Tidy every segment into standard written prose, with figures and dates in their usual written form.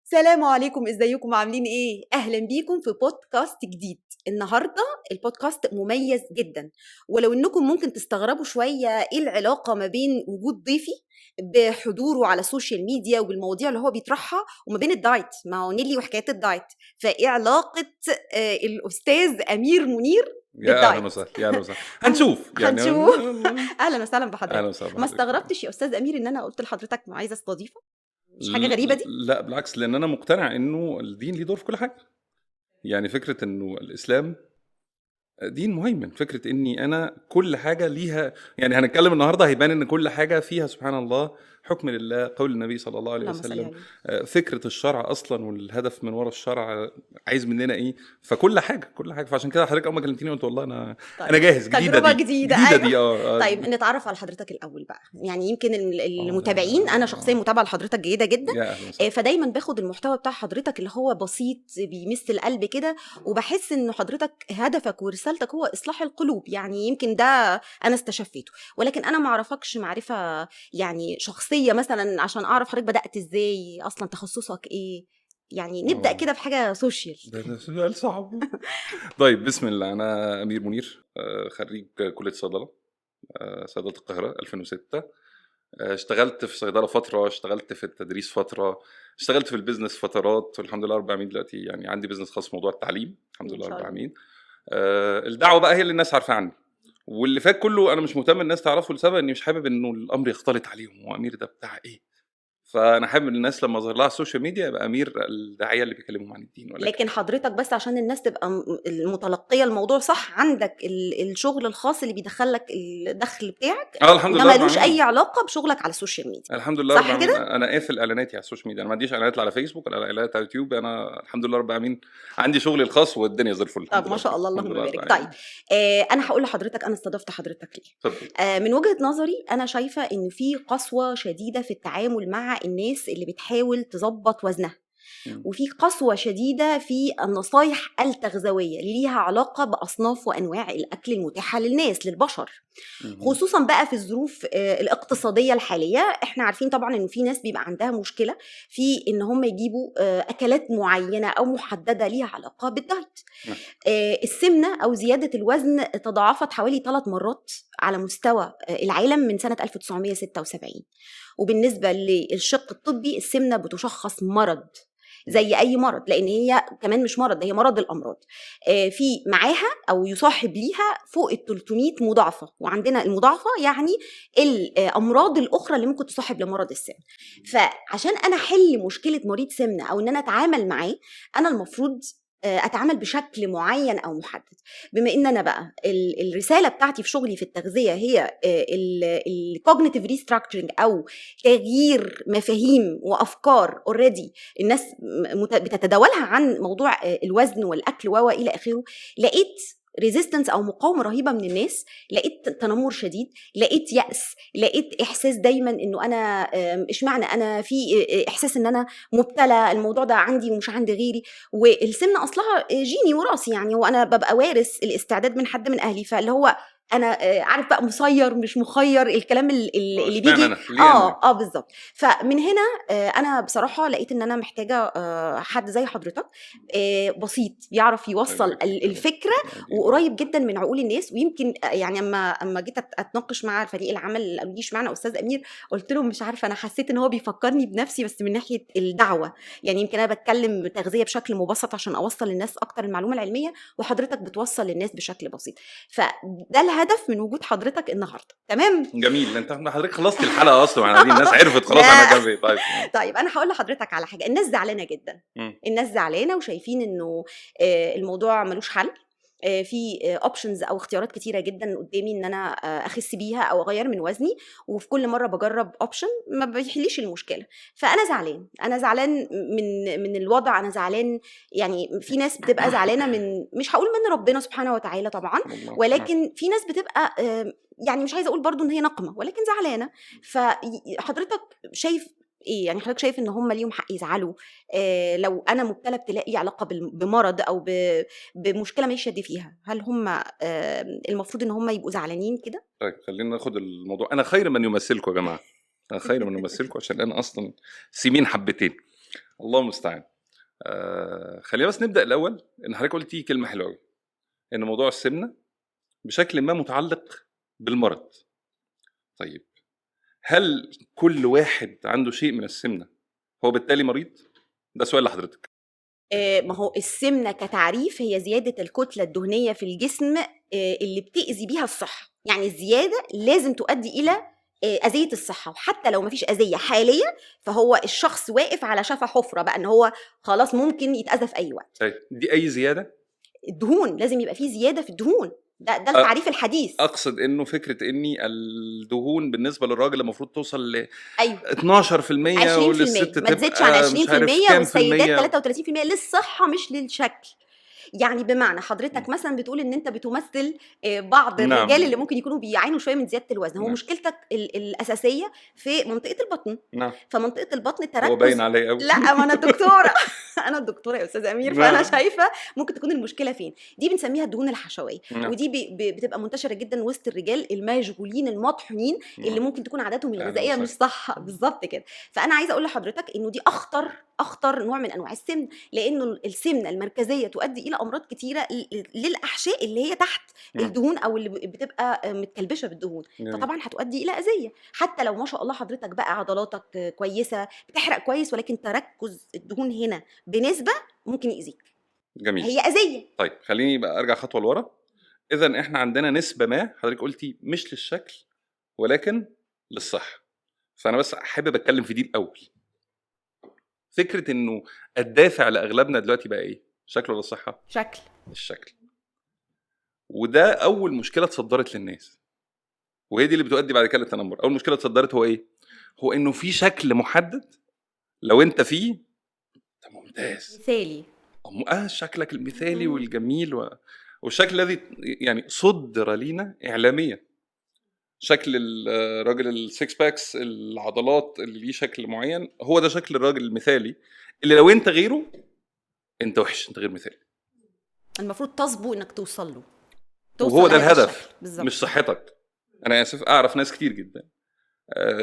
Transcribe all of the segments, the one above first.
السلام عليكم، ازيكم عاملين ايه؟ اهلا بيكم في بودكاست جديد. النهارده البودكاست مميز جدا، ولو انكم ممكن تستغربوا شويه ايه العلاقه ما بين وجود ضيفي بحضوره على السوشيال ميديا وبالمواضيع اللي هو بيطرحها وما بين الدايت، ما هو نيلي وحكايات الدايت. فايه علاقه الاستاذ امير منير يا اهلا بالدايت؟ وسهلا، يا اهلا وسهلا. أهل- هنشوف يعني. هنشوف. اهلا وسهلا اهلا بحضرتك. وسهلا ما بحضرتك. استغربتش يا استاذ امير ان انا قلت لحضرتك عايزه استضيفه؟ مش حاجه غريبه دي؟ لا بالعكس، لان انا مقتنع انه الدين ليه دور في كل حاجه. يعني فكره انه الاسلام دين مهيمن، فكره اني انا كل حاجه ليها، يعني هنتكلم النهارده هيبان ان كل حاجه فيها سبحان الله حكم لله، قول النبي صلى الله عليه اللهم صل وسلم. عليه. فكره الشرع اصلا والهدف من وراء الشرع عايز مننا ايه. فكل حاجه كل حاجه، فعشان كده حضرتك اول ما كلمتيني قلت والله انا طيب، جاهز. جديده تجربة دي، جديدة، جديده أيوه. دي. طيب نتعرف على حضرتك الأول بقى، يعني يمكن ده المتابعين، أنا شخصيا متابعة لحضرتك جيدة جدا. يا اهلا وسهلا. فدايما باخد المحتوى بتاع حضرتك اللي هو بسيط بيمس القلب كده، وبحس إن حضرتك هدفك ورسالتك هو إصلاح القلوب، يعني يمكن ده أنا استشفيته. ولكن أنا معرفكش معرفة يعني شخصية مثلا عشان أعرف حضرتك بدأت إزاي، أصلا تخصصك إيه. يعني نبدأ كده بحاجة سوشيال. ده سؤال صعب. طيب بسم الله، أنا أمير منير، خريج كلية صيدلة، صيدلة القاهرة 2006. اشتغلت في صيدلة فترة، اشتغلت في التدريس فترة، اشتغلت في البيزنس فترات، والحمد لله رب العالمين دلوقتي يعني عندي بيزنس خاص في موضوع التعليم، الحمد ما لله شاء رب الله. العالمين. الدعوة بقى هي اللي الناس عارفة عني، واللي فات كله أنا مش مهتم الناس تعرفه لسبب إني مش حابب إنه الأمر يختلط عليهم، وأمير ده بتاع إيه. فأنا حابب إن الناس لما أظهر لها على السوشيال ميديا يبقى أمير الداعية اللي بيكلمهم عن الدين، ولكن لكن حضرتك بس عشان الناس تبقى المتلقية الموضوع صح، عندك الشغل الخاص اللي بيدخلك الدخل بتاعك، الحمد وده لله رب ملوش العالمين. أي علاقة بشغلك على السوشيال ميديا. الحمد لله رب صح العالمين. كده؟ انا قافل اعلاناتي على السوشيال ميديا، انا ما عنديش اعلانات لا على فيسبوك ولا اعلانات على يوتيوب. انا الحمد لله رب العالمين عندي شغلي الخاص والدنيا زي الفل، طب الحمد ما لله. شاء الله، الحمد اللهم لله رب بارك. طيب، العالمين. انا هقول لحضرتك انا استضفت حضرتك ليه. اتفضل. من وجهة نظري انا شايفة ان في قسوة شديدة في التعامل مع الناس اللي بتحاول تظبط وزنها، مم. وفي قسوة شديدة في النصايح التغذوية اللي ليها علاقة بأصناف وأنواع الأكل المتاحة للناس للبشر، مم. خصوصا بقى في الظروف الاقتصادية الحالية. احنا عارفين طبعا ان في ناس بيبقى عندها مشكلة في ان هم يجيبوا أكلات معينة أو محددة ليها علاقة بالدايت. نعم. السمنة أو زيادة الوزن تضاعفت حوالي 3 مرات على مستوى العالم من سنة 1976. وبالنسبة للشق الطبي السمنة بتشخص مرض زي اي مرض، لان هي كمان مش مرض، هي مرض الامراض. في معاها او يصاحب ليها فوق ال 300 مضاعفه، وعندنا المضاعفه يعني الامراض الاخرى اللي ممكن تصاحب لمرض السمنه. فعشان انا احل مشكله مريض سمنه او ان انا اتعامل معاه، انا المفروض اتعامل بشكل معين او محدد. بما ان انا بقى الرساله بتاعتي في شغلي في التغذيه هي الكوجنيتيف ريستراكشرنج او تغيير مفاهيم وافكار اوريدي الناس بتتداولها عن موضوع الوزن والاكل والى اخره، لقيت ريزيستنس او مقاومه رهيبه من الناس، لقيت تنمر شديد، لقيت يأس، لقيت احساس دايما انه انا اشمعنى انا في احساس ان انا مبتلى، الموضوع ده عندي ومش عند غيري. والسمنه اصلها جيني وراثي، يعني وانا ببقى وارث الاستعداد من حد من اهلي، فاللي هو انا عارف بقى مسير مش مخير الكلام اللي اشمعنى بيجي. انا ليه انا؟ بالظبط. فمن هنا انا بصراحه لقيت ان انا محتاجه حد زي حضرتك بسيط بيعرف يوصل يبارك فيك يا رب. الفكره، دي بركة. وقريب جدا من عقول الناس. ويمكن يعني اما جيت اتناقش مع فريق العمل اللي قالوا لي اشمعنى استاذ امير، قلت لهم مش عارفه، انا حسيت ان هو بيفكرني بنفسي بس من ناحيه الدعوه. يعني يمكن انا بتكلم تغذيه بشكل مبسط عشان اوصل للناس اكتر المعلومه العلميه، وحضرتك بتوصل للناس بشكل بسيط. فده الهدف من وجود حضرتك النهارده. تمام. جميل، انت حضرتك خلصت الحلقه اصلا، يعني دي الناس عرفت خلاص انا لا. جنبي ايه. طيب. طيب انا هقول لحضرتك على حاجه، الناس زعلانه جدا. مم. الناس زعلانه وشايفين انه الموضوع ملوش حل. في اوبشنز او اختيارات كتيره جدا قدامي ان انا اخس بيها او اغير من وزني، وفي كل مره بجرب اوبشن ما بيحليش المشكله. فانا زعلان، انا زعلان من الوضع، انا زعلان. يعني في ناس بتبقى زعلانه من، مش هقول من ربنا سبحانه وتعالى طبعا، والله نعم. ولكن في ناس بتبقى يعني مش عايزه اقول برضو ان هي نقمه، ولكن زعلانه. فحضرتك شايف ايه؟ يعني حضرتك شايف ان هم ليهم حق يزعلوا لو انا مبتلى بتلاقي علاقه بمرض او بمشكله ماشيه دي فيها، هل هم المفروض ان هم يبقوا زعلانين كده؟ طيب خلينا ناخد الموضوع. انا خير من يمثلكم يا جماعه، انا خير من يمثلكم عشان انا اصلا سمين حبتين. الله المستعان. خلينا بس نبدا الاول ان حضرتك قلتي كلمه حلوه قوي، ان موضوع السمنه بشكل ما متعلق بالمرض. طيب هل كل واحد عنده شيء من السمنه هو بالتالي مريض؟ ده سؤال لحضرتك. ما هو السمنة كتعريف هي زيادة الكتلة الدهنية في الجسم اللي بتأذي بيها الصحة. يعني الزيادة لازم تؤدي إلى أذية الصحة، وحتى لو مفيش أذية حالية فهو الشخص واقف على شفا حفرة بقى، إن هو خلاص ممكن يتأذى في أي وقت. طيب دي اي زياده؟ الدهون لازم يبقى فيه زيادة في الدهون، ده التعريف الحديث. اقصد انه فكره اني الدهون بالنسبه للراجل المفروض توصل ل أيوه 12% 20%، وللست ما تزيدش عن تبقى مش عارف 20%، كام في والسيدات المية. 33% للصحة مش للشكل. يعني بمعنى حضرتك م. مثلا بتقول ان انت بتمثل بعض نعم. الرجال اللي ممكن يكونوا بيعانوا شويه من زياده الوزن. هو نعم. مشكلتك الاساسيه في منطقه البطن. نعم. فمنطقه البطن هو باين التركز. عليه قوي. لا، ما انا الدكتوره انا الدكتوره يا استاذ امير، فانا نعم. شايفه ممكن تكون المشكله فين. دي بنسميها الدهون الحشويه، نعم. ودي بتبقى منتشره جدا وسط الرجال المشغولين المطحونين اللي نعم. ممكن تكون عاداتهم أهلاً الغذائيه وسهلاً. مش صح بالظبط كده. فانا عايزه اقول لحضرتك انه دي اخطر نوع من انواع السمنه، لانه السمنه المركزيه تؤدي الى امراض كتيره للاحشاء اللي هي تحت نعم. الدهون او اللي بتبقى متكلبشه بالدهون. جميل. فطبعا هتؤدي الى اذيه، حتى لو ما شاء الله حضرتك بقى عضلاتك كويسه بتحرق كويس، ولكن تركز الدهون هنا بنسبه ممكن يأذيك. جميل. هي اذيه. طيب خليني بقى ارجع خطوه لورا. اذا احنا عندنا نسبه ما حضرتك قلتي مش للشكل ولكن للصحه، فانا بس حابب اتكلم في دي الاول. فكره انه الدافع لاغلبنا دلوقتي بقى ايه؟ شكل ولا الصحه؟ شكل. الشكل. وده اول مشكله اتصدرت للناس، وهي دي اللي بتؤدي بعد كده للتنمر. اول مشكله اتصدرت هو ايه؟ هو انه في شكل محدد لو انت فيه انت ممتاز، مثالي. شكلك المثالي والجميل والشكل الذي يعني صدر لينا اعلاميا. شكل الراجل السكس باكس، العضلات اللي ليه شكل معين، هو ده شكل الراجل المثالي اللي لو انت غيره انت وحش، انت غير مثالي. المفروض تصبو انك توصل له، وهو ده لهذا الهدف، الشكل. مش صحتك. انا اسف، اعرف ناس كتير جدا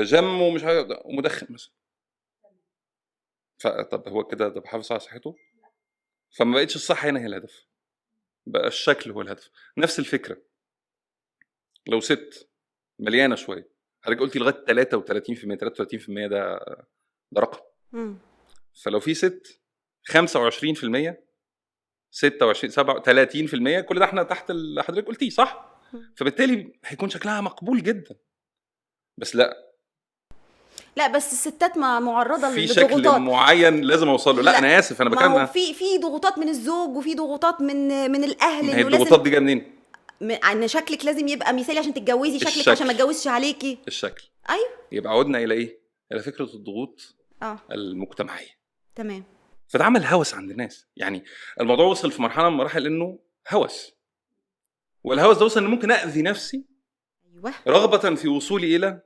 جم ومش عارف ومدخن مثلا، فطب هو كده ده بيحافظ على صحته؟ فما بقتش الصحه هنا هي الهدف، بقى الشكل هو الهدف. نفس الفكره لو ست مليانه شويه، حضرتك قلتي لغايه 33%، 33% ده رقم. فلو في ست 25%، 26 30%، كل ده احنا تحت اللي حضرتك قلتيه صح؟ فبالتالي هيكون شكلها مقبول جدا. بس لا، بس الستات معرضه في لضغوطات شكل معين لازم اوصل له. لا انا اسف، انا بتكلم. ما هو في ضغوطات من الزوج، وفي ضغوطات من الاهل، هي انه الضغوطات لازم دي جايه منين؟ ان شكلك لازم يبقى مثالي عشان تتجوزي، شكلك عشان ما اتجوزش عليكي. الشكل. ايوه. يبقى عودنا الى ايه؟ الى فكره الضغوط المجتمعيه. تمام. فتعمل هوس عند الناس. يعني الموضوع وصل في مرحله من المراحل انه هوس، والهوس ده وصل ان ممكن اذي نفسي ايوه رغبه في وصولي الى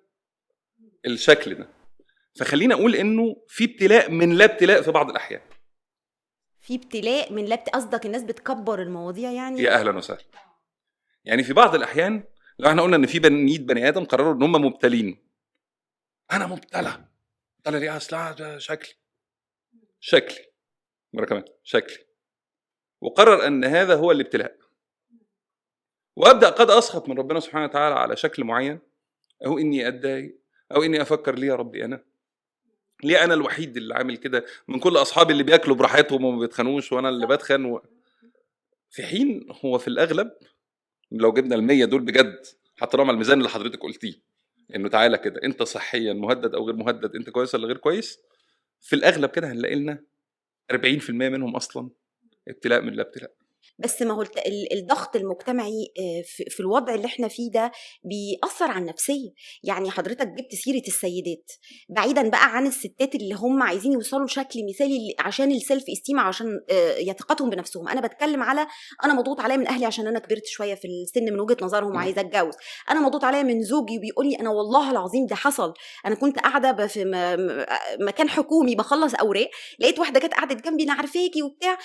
الشكل ده. فخلينا اقول انه في ابتلاء من لا ابتلاء في بعض الاحيان. في ابتلاء من لا قصدك الناس بتكبر المواضيع يعني؟ يا اهلا وسهلا. يعني في بعض الاحيان لو احنا قلنا ان في 100 بني ادم قرروا ان هم مبتلين، انا مبتلى ليه؟ اصل شكلي مره كمان شكلي، وقرر ان هذا هو الابتلاء، وابدا قد اسخط من ربنا سبحانه وتعالى على شكل معين، او اني اتضايق، او اني افكر ليه يا ربي ليه انا الوحيد اللي عامل كده من كل اصحابي اللي بياكلوا براحتهم وما بيتخنوش، وانا اللي بتخن في حين هو في الاغلب لو جبنا ال100 دول بجد حطيناهم على الميزان اللي حضرتك قلتيه، انه تعالى كده انت صحيا مهدد او غير مهدد، انت كويس ولا غير كويس، في الاغلب كده هنلاقي لنا 40% منهم اصلا ابتلاء من لا ابتلاء. بس ما هو الضغط المجتمعي في الوضع اللي احنا فيه ده بيأثر على النفسية. يعني حضرتك جبت سيرة السيدات، بعيدا بقى عن الستات اللي هم عايزين يوصلوا لشكل مثالي عشان السيلف استيم، عشان يثقتهم بنفسهم. انا بتكلم على انا مضغوط عليا من اهلي عشان انا كبرت شوية في السن من وجهة نظرهم عايزة اتجوز. انا مضغوط عليا من زوجي وبيقول لي انا والله العظيم ده حصل، انا كنت قاعدة في مكان حكومي بخلص اوراق، لقيت واحدة جت قعدت جنبي انا عارفاكي وبتاع،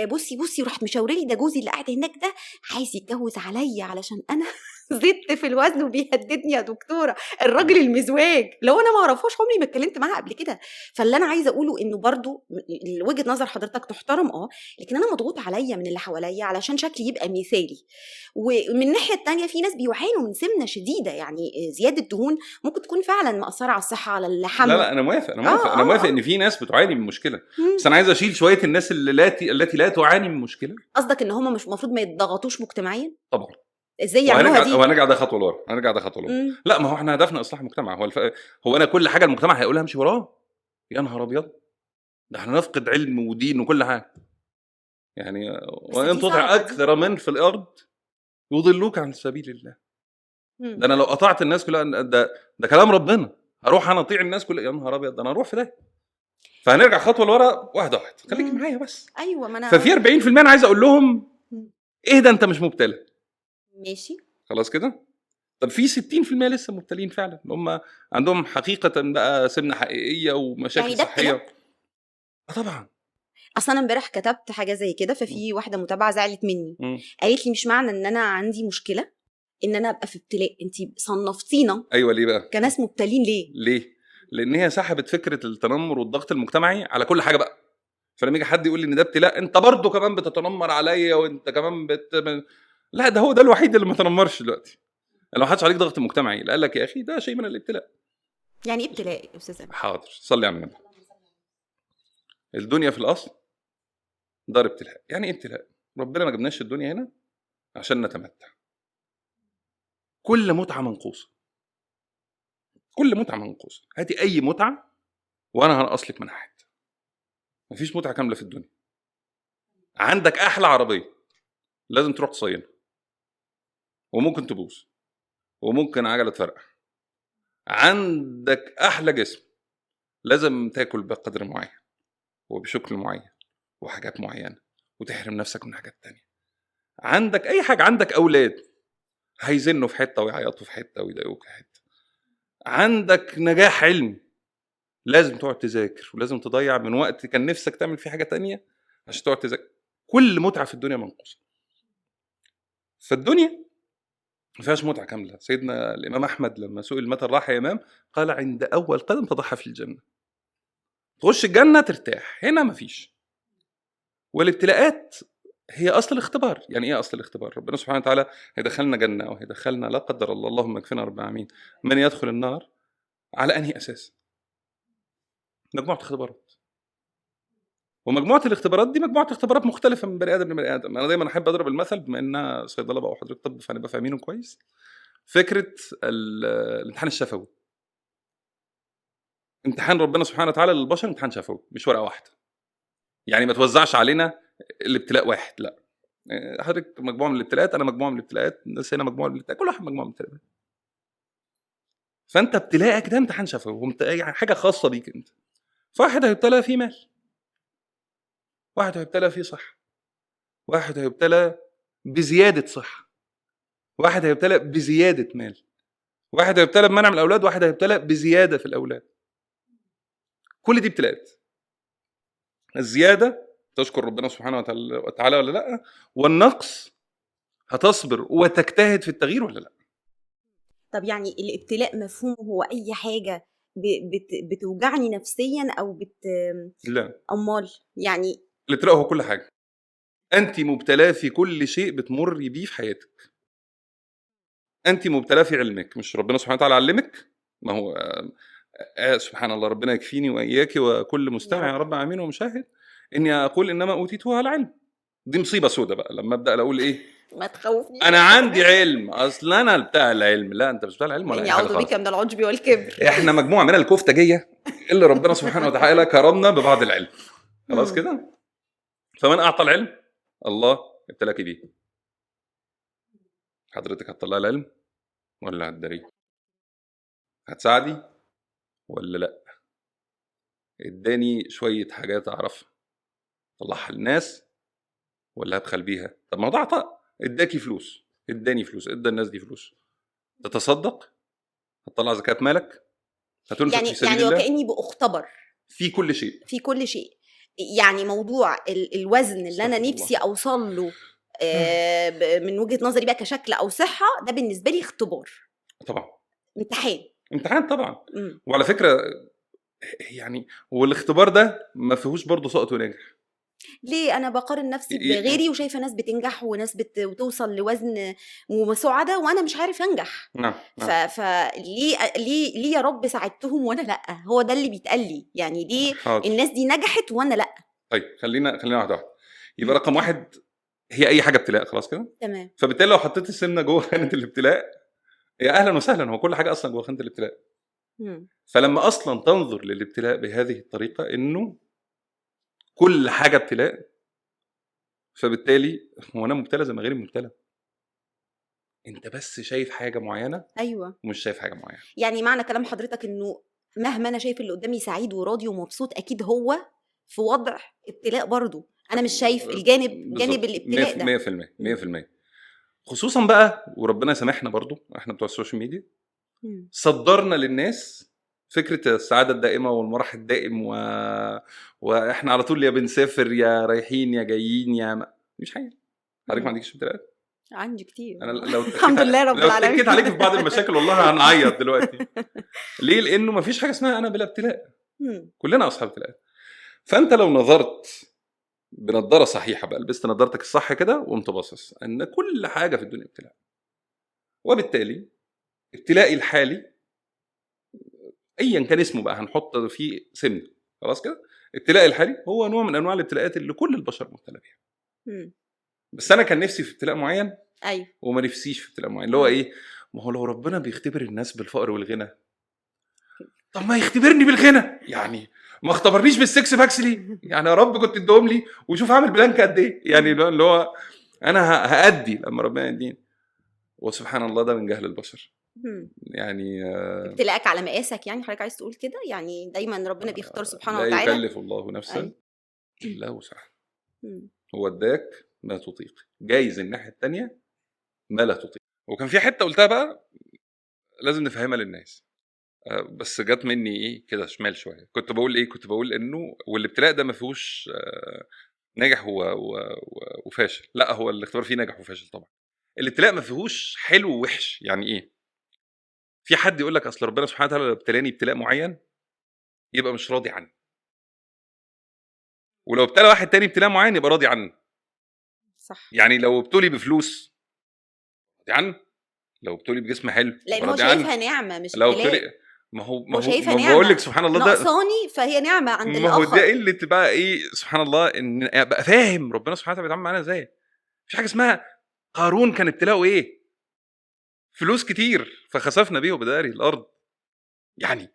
بصي ورحت مشاوري لي ده جوزي اللي قاعد هناك ده عايز يتجوز عليا علشان انا زدت في الوزن وبيهددني يا دكتوره، الراجل المزواج لو انا ما اعرفوش عمري ما اتكلمت معاه قبل كده. فاللي انا عايزه اقوله انه برضو وجهه نظر حضرتك تحترم، لكن انا مضغوط عليا من اللي حواليا علشان شكلي يبقى مثالي. ومن الناحيه التانية في ناس بيعانوا من سمنه شديده، يعني زياده دهون ممكن تكون فعلا مأثره على الصحه، على اللحم. لا انا موافق، انا موافق ان في ناس بتعاني من مشكله، بس انا عايز اشيل شويه الناس التي لا تعاني من مشكله. قصدك ان هم مش المفروض ما يتضغطوش مجتمعيا؟ طبعا. ازاي يعملوها دي؟ وهنرجع ده خطوه لورا. لا ما هو احنا هدفنا اصلاح المجتمع. هو انا كل حاجه المجتمع هيقولها امشي وراه؟ يا نهار ابيض، ده احنا نفقد علم ودين وكل حاجه. يعني وان تطع اكثر من في الارض يضلوك عن سبيل الله. ده انا لو قطعت الناس كلها، ده كلام ربنا، هروح انا اطيع الناس كلها؟ يا نهار ابيض، ده انا اروح في ده. فهنرجع خطوه لورا واحده واحده، خليكي معايا بس. ايوه، ما انا ففي 40% انا عايز اقول لهم ايه ده، انت مش مبتلى. ماشي خلاص كده. طب في 60% لسه مبتلين فعلا، هم عندهم حقيقه بقى سمنه حقيقيه ومشاكل يعني صحيه. طبعا. اصلا انا امبارح كتبت حاجه زي كده، ففي واحده متابعه زعلت مني، قالت لي مش معنى ان انا عندي مشكله ان انا ابقى في ابتلاء، انت صنفتينا. ايوه ليه بقى كناس مبتلين ليه؟ لان هي سحبت فكره التنمر والضغط المجتمعي على كل حاجه بقى. فلما يجي حد يقول لي ان ده ابتلاء، انت برضو كمان بتتنمر عليا، وانت كمان لا، ده هو ده الوحيد اللي ما تنمرش دلوقتي. لو حدش عليك ضغط مجتمعي قال لك يا اخي ده شيء من الابتلاء. يعني ابتلاء يا استاذ؟ حاضر، صلي على النبي. الدنيا في الاصل دار ابتلاء. يعني ايه ابتلاء؟ ربنا ما جبناش الدنيا هنا عشان نتمتع. كل متعه منقوصه، كل متعه منقوصه. هاتي اي متعه وانا هنقص لك منها حته. مفيش متعه كامله في الدنيا. عندك احلى عربيه لازم تروح تصينها، وممكن تبوظ، وممكن عجله تفرقع. عندك احلى جسم لازم تاكل بقدر معين وبشكل معين وحاجات معينه، وتحرم نفسك من حاجات تانية. عندك اي حاجه، عندك اولاد هيزنوا في حته ويعيطوا في حته ويضايقوك في حته. عندك نجاح علمي لازم تقعد تذاكر، ولازم تضيع من وقت كان نفسك تعمل فيه حاجه تانية عشان تقعد تذاكر. كل متعه في الدنيا منقوصه. فالدنيا ما فيهاش متعه كامله. سيدنا الامام احمد لما سئل متى الراحه يا امام، قال عند اول قدم تضعها في الجنه. تخش الجنه ترتاح، هنا ما فيش. والابتلاءات هي اصل الاختبار. يعني ايه اصل الاختبار؟ ربنا سبحانه وتعالى هيدخلنا جنه او هيدخلنا لا قدر الله، اللهم اكفنا رب العالمين، من يدخل النار على انهي اساس؟ مجموعه اختبارات. ومجموعه الاختبارات دي مجموعه اختبارات مختلفه من بني ادم لبني ادم. انا دايما احب اضرب المثل، بما ان صيدله بقى وحضرتك طب فهنبقى فاهمينه كويس. فكره الامتحان الشفوي. امتحان ربنا سبحانه وتعالى للبشر امتحان شفوي، مش ورقه واحده. يعني ما توزعش علينا الابتلاء واحد، لا. حضرتك مجموعه من الابتلاءات، انا مجموعه من الابتلاءات، الناس هنا مجموعه من الابتلاءات، كل واحد مجموعه من الابتلاءات. فانت ابتلاءك ده امتحان شفوي، يعني حاجه خاصه بيك انت. فواحد هيبتلى فيه مال، واحد هيبتلى فيه صحه، واحد هيبتلى بزياده صحه، واحد هيبتلى بزياده مال، واحد هيبتلى بمنع من الاولاد، واحد هيبتلى بزياده في الاولاد. كل دي ابتلاءات. الزياده تشكر ربنا سبحانه وتعالى ولا لا، والنقص هتصبر وتجتهد في التغيير ولا لا. طب يعني الابتلاء مفهوم هو اي حاجه بتوجعني نفسيا او لا، امال يعني الابتلاء هو كل حاجه. انت مبتلاه في كل شيء بتمر بيه في حياتك. انت مبتلاه في علمك، مش ربنا سبحانه وتعالى علمك؟ ما هو سبحان الله، ربنا يكفيني واياك وكل مستمع يا رب العالمين ومشاهد اني اقول انما اوتيته على علم. دي مصيبه سودة بقى لما ابدا اقول ايه، ما تخوفنيش انا عندي علم، اصل انا بتاع العلم. لا، انت مش بتاع العلم ولا اي حاجه اعوذ بك من العجب والكبر. احنا مجموعه من الكفتجيه اللي ربنا سبحانه وتعالى كرمنا ببعض العلم. خلاص كده. فمن اعطى العلم الله ابتلاك بيه. حضرتك هتطلع العلم ولا هتداريه؟ هتساعدي ولا لا؟ اداني شويه حاجات اعرفها طلعها للناس ولا هبخل بيها؟ طب ما هو ده عطاء. اداكي فلوس، اداني فلوس، ادى الناس دي فلوس. تتصدق؟ هتطلع زكاه مالك؟ هتنفق في سبيل الله؟ وكأني بأختبر في كل شيء. يعني موضوع الوزن اللي انا نفسي اوصل له من وجهة نظري بقى كشكل او صحة، ده بالنسبة لي اختبار، طبعا امتحان طبعا. مم. وعلى فكره يعني والاختبار ده ما فيهوش برضه سقط ونجح. ليه انا بقارن نفسي ي- بغيري وشايفه ناس بتنجح وناس وتوصل لوزن وسعدة وانا مش عارف انجح. نعم فليه ليه يا رب ساعدتهم وانا لا؟ هو ده اللي بيتقال لي، يعني دي حاضر. الناس دي نجحت وانا لا. طيب خلينا واحده واحده. يبقى رقم واحد، هي اي حاجه ابتلاء خلاص كده. تمام. فبالتالي لو حطيت السمنه جوه خانه الابتلاء، يا اهلا وسهلا، هو كل حاجه اصلا جوه خانه الابتلاء. مم. فلما اصلا تنظر للابتلاء بهذه الطريقه انه كل حاجه ابتلاء، فبالتالي هو انا مبتلى زي ما غيري مبتلى، انت بس شايف حاجه معينه ايوه، ومش شايف حاجه معينه. يعني معنى كلام حضرتك انه مهما انا شايف اللي قدامي سعيد وراضي ومبسوط، اكيد هو في وضع ابتلاء برضو، انا مش شايف جانب بالظبط الابتلاء ده. 100%. خصوصا بقى وربنا يسامحنا برضو احنا بتوع السوشيال ميديا، مم. صدرنا للناس فكره السعاده الدائمه والمرح الدائم واحنا على طول يا بنسافر يا رايحين يا جايين مش حاجه. حضرتك ما عندكش ابتلاءات؟ عندي كتير. انا لو الحمد لله رب لو العالمين. اتكيت عليك في بعض المشاكل والله هنعيط دلوقتي. ليه؟ لانه ما فيش حاجه اسمها انا بلا ابتلاء، كلنا اصحاب ابتلاءات. فانت لو نظرت بنضاره صحيحه بقى، لبست نضارتك الصح كده وقمت باصص ان كل حاجه في الدنيا ابتلاء، وبالتالي ابتلائي الحالي ايا كان اسمه بقى هنحط فيه سمن خلاص كده، ابتلائي الحالي هو نوع من انواع الابتلاءات اللي كل البشر مبتلى بيها. بس انا كان نفسي في ابتلاء معين ايوه، وما نفسيش في ابتلاء معين، اللي هو ايه؟ ما هو لو ربنا بيختبر الناس بالفقر والغنى، طب ما يختبرني بالغنى، يعني ما اختبرنيش بالسكس باكس ليه؟ يعني يا رب كنت ادهم لي وشوف اعمل بلانك قد ايه، يعني اللي هو انا هادي لما ربنا يديني. وسبحان الله ده من جهل البشر. يعني ابتلاءك على مقاسك، يعني حضرتك عايز تقول كده؟ يعني دايما ربنا بيختار سبحانه لا وتعالى. يكلف الله نفسا الا وسعها. هو اداك ما تطيق، جايز الناحيه الثانيه ما لا تطيق. وكان في حته قلتها بقى لازم نفهمها للناس، بس جت مني ايه كده شمال شويه. كنت بقول ايه؟ كنت بقول انه والابتلاء ده ما فيهوش ناجح وفاشل، لا هو الاختبار فيه ناجح وفاشل طبعا. الابتلاء ما فيهوش حلو ووحش. يعني ايه؟ في حد يقول لك اصل ربنا سبحانه وتعالى لو ابتلاني ابتلاء معين يبقى مش راضي عنه، ولو ابتلى واحد تاني ابتلاء معين يبقى راضي عنه. صح. يعني لو ابتلي بفلوس راضي عنه، لو ابتلي بجسم حلو لان هو شايفها نعمه مش لو ابتلاء. ابتلي ما هو شايفها ما بقول لك نعمه سبحان الله ده ناقصاني فهي نعمه عند ما هو الاخر. ده اللي تبقى ايه سبحان الله، ان ابقى فاهم ربنا سبحانه وتعالى بيتعامل معانا ازاي. مفيش حاجه اسمها قارون كان ابتلاؤه ايه؟ فلوس كتير فخسفنا بيه وبداري الارض. يعني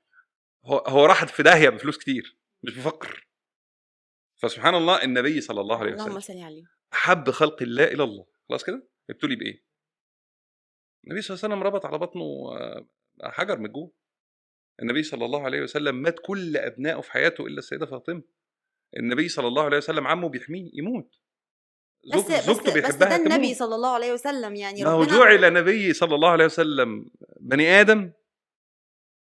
هو راحت في داهيه بفلوس كتير مش بفقر. فسبحان الله النبي صلى الله عليه اللهم وسلم صل عليه، احب خلق الله الى الله. خلاص كده ابتلي بايه؟ النبي صلى الله عليه وسلم ربط على بطنه حجر من جوه. النبي صلى الله عليه وسلم مات كل ابنائه في حياته الا السيده فاطمه. النبي صلى الله عليه وسلم عمه بيحميه يموت، زوجته بس ده بيحبها النبي تموت. صلى الله عليه وسلم، يعني ما هو ربنا جعل نبي صلى الله عليه وسلم بني ادم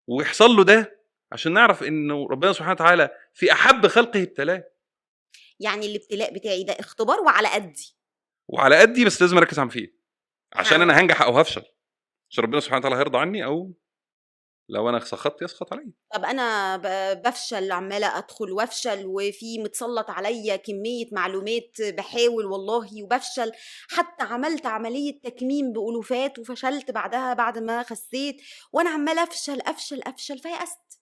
ويحصل له ده عشان نعرف انه ربنا سبحانه وتعالى في احب خلقه ابتلاه. يعني الابتلاء بتاعي ده اختبار وعلى قدي وعلى قدي، بس لازم اركز عن فيه عشان انا هنجح او هفشل، عشان ربنا سبحانه وتعالى هيرضى عني، او لو انا سخطت يسخط علي. طب انا بفشل، عماله ادخل وافشل، وفي متسلط عليا كميه معلومات بحاول والله وبفشل، حتى عملت عمليه تكميم بالوفات وفشلت بعدها بعد ما خسيت، وانا عماله افشل فيأست.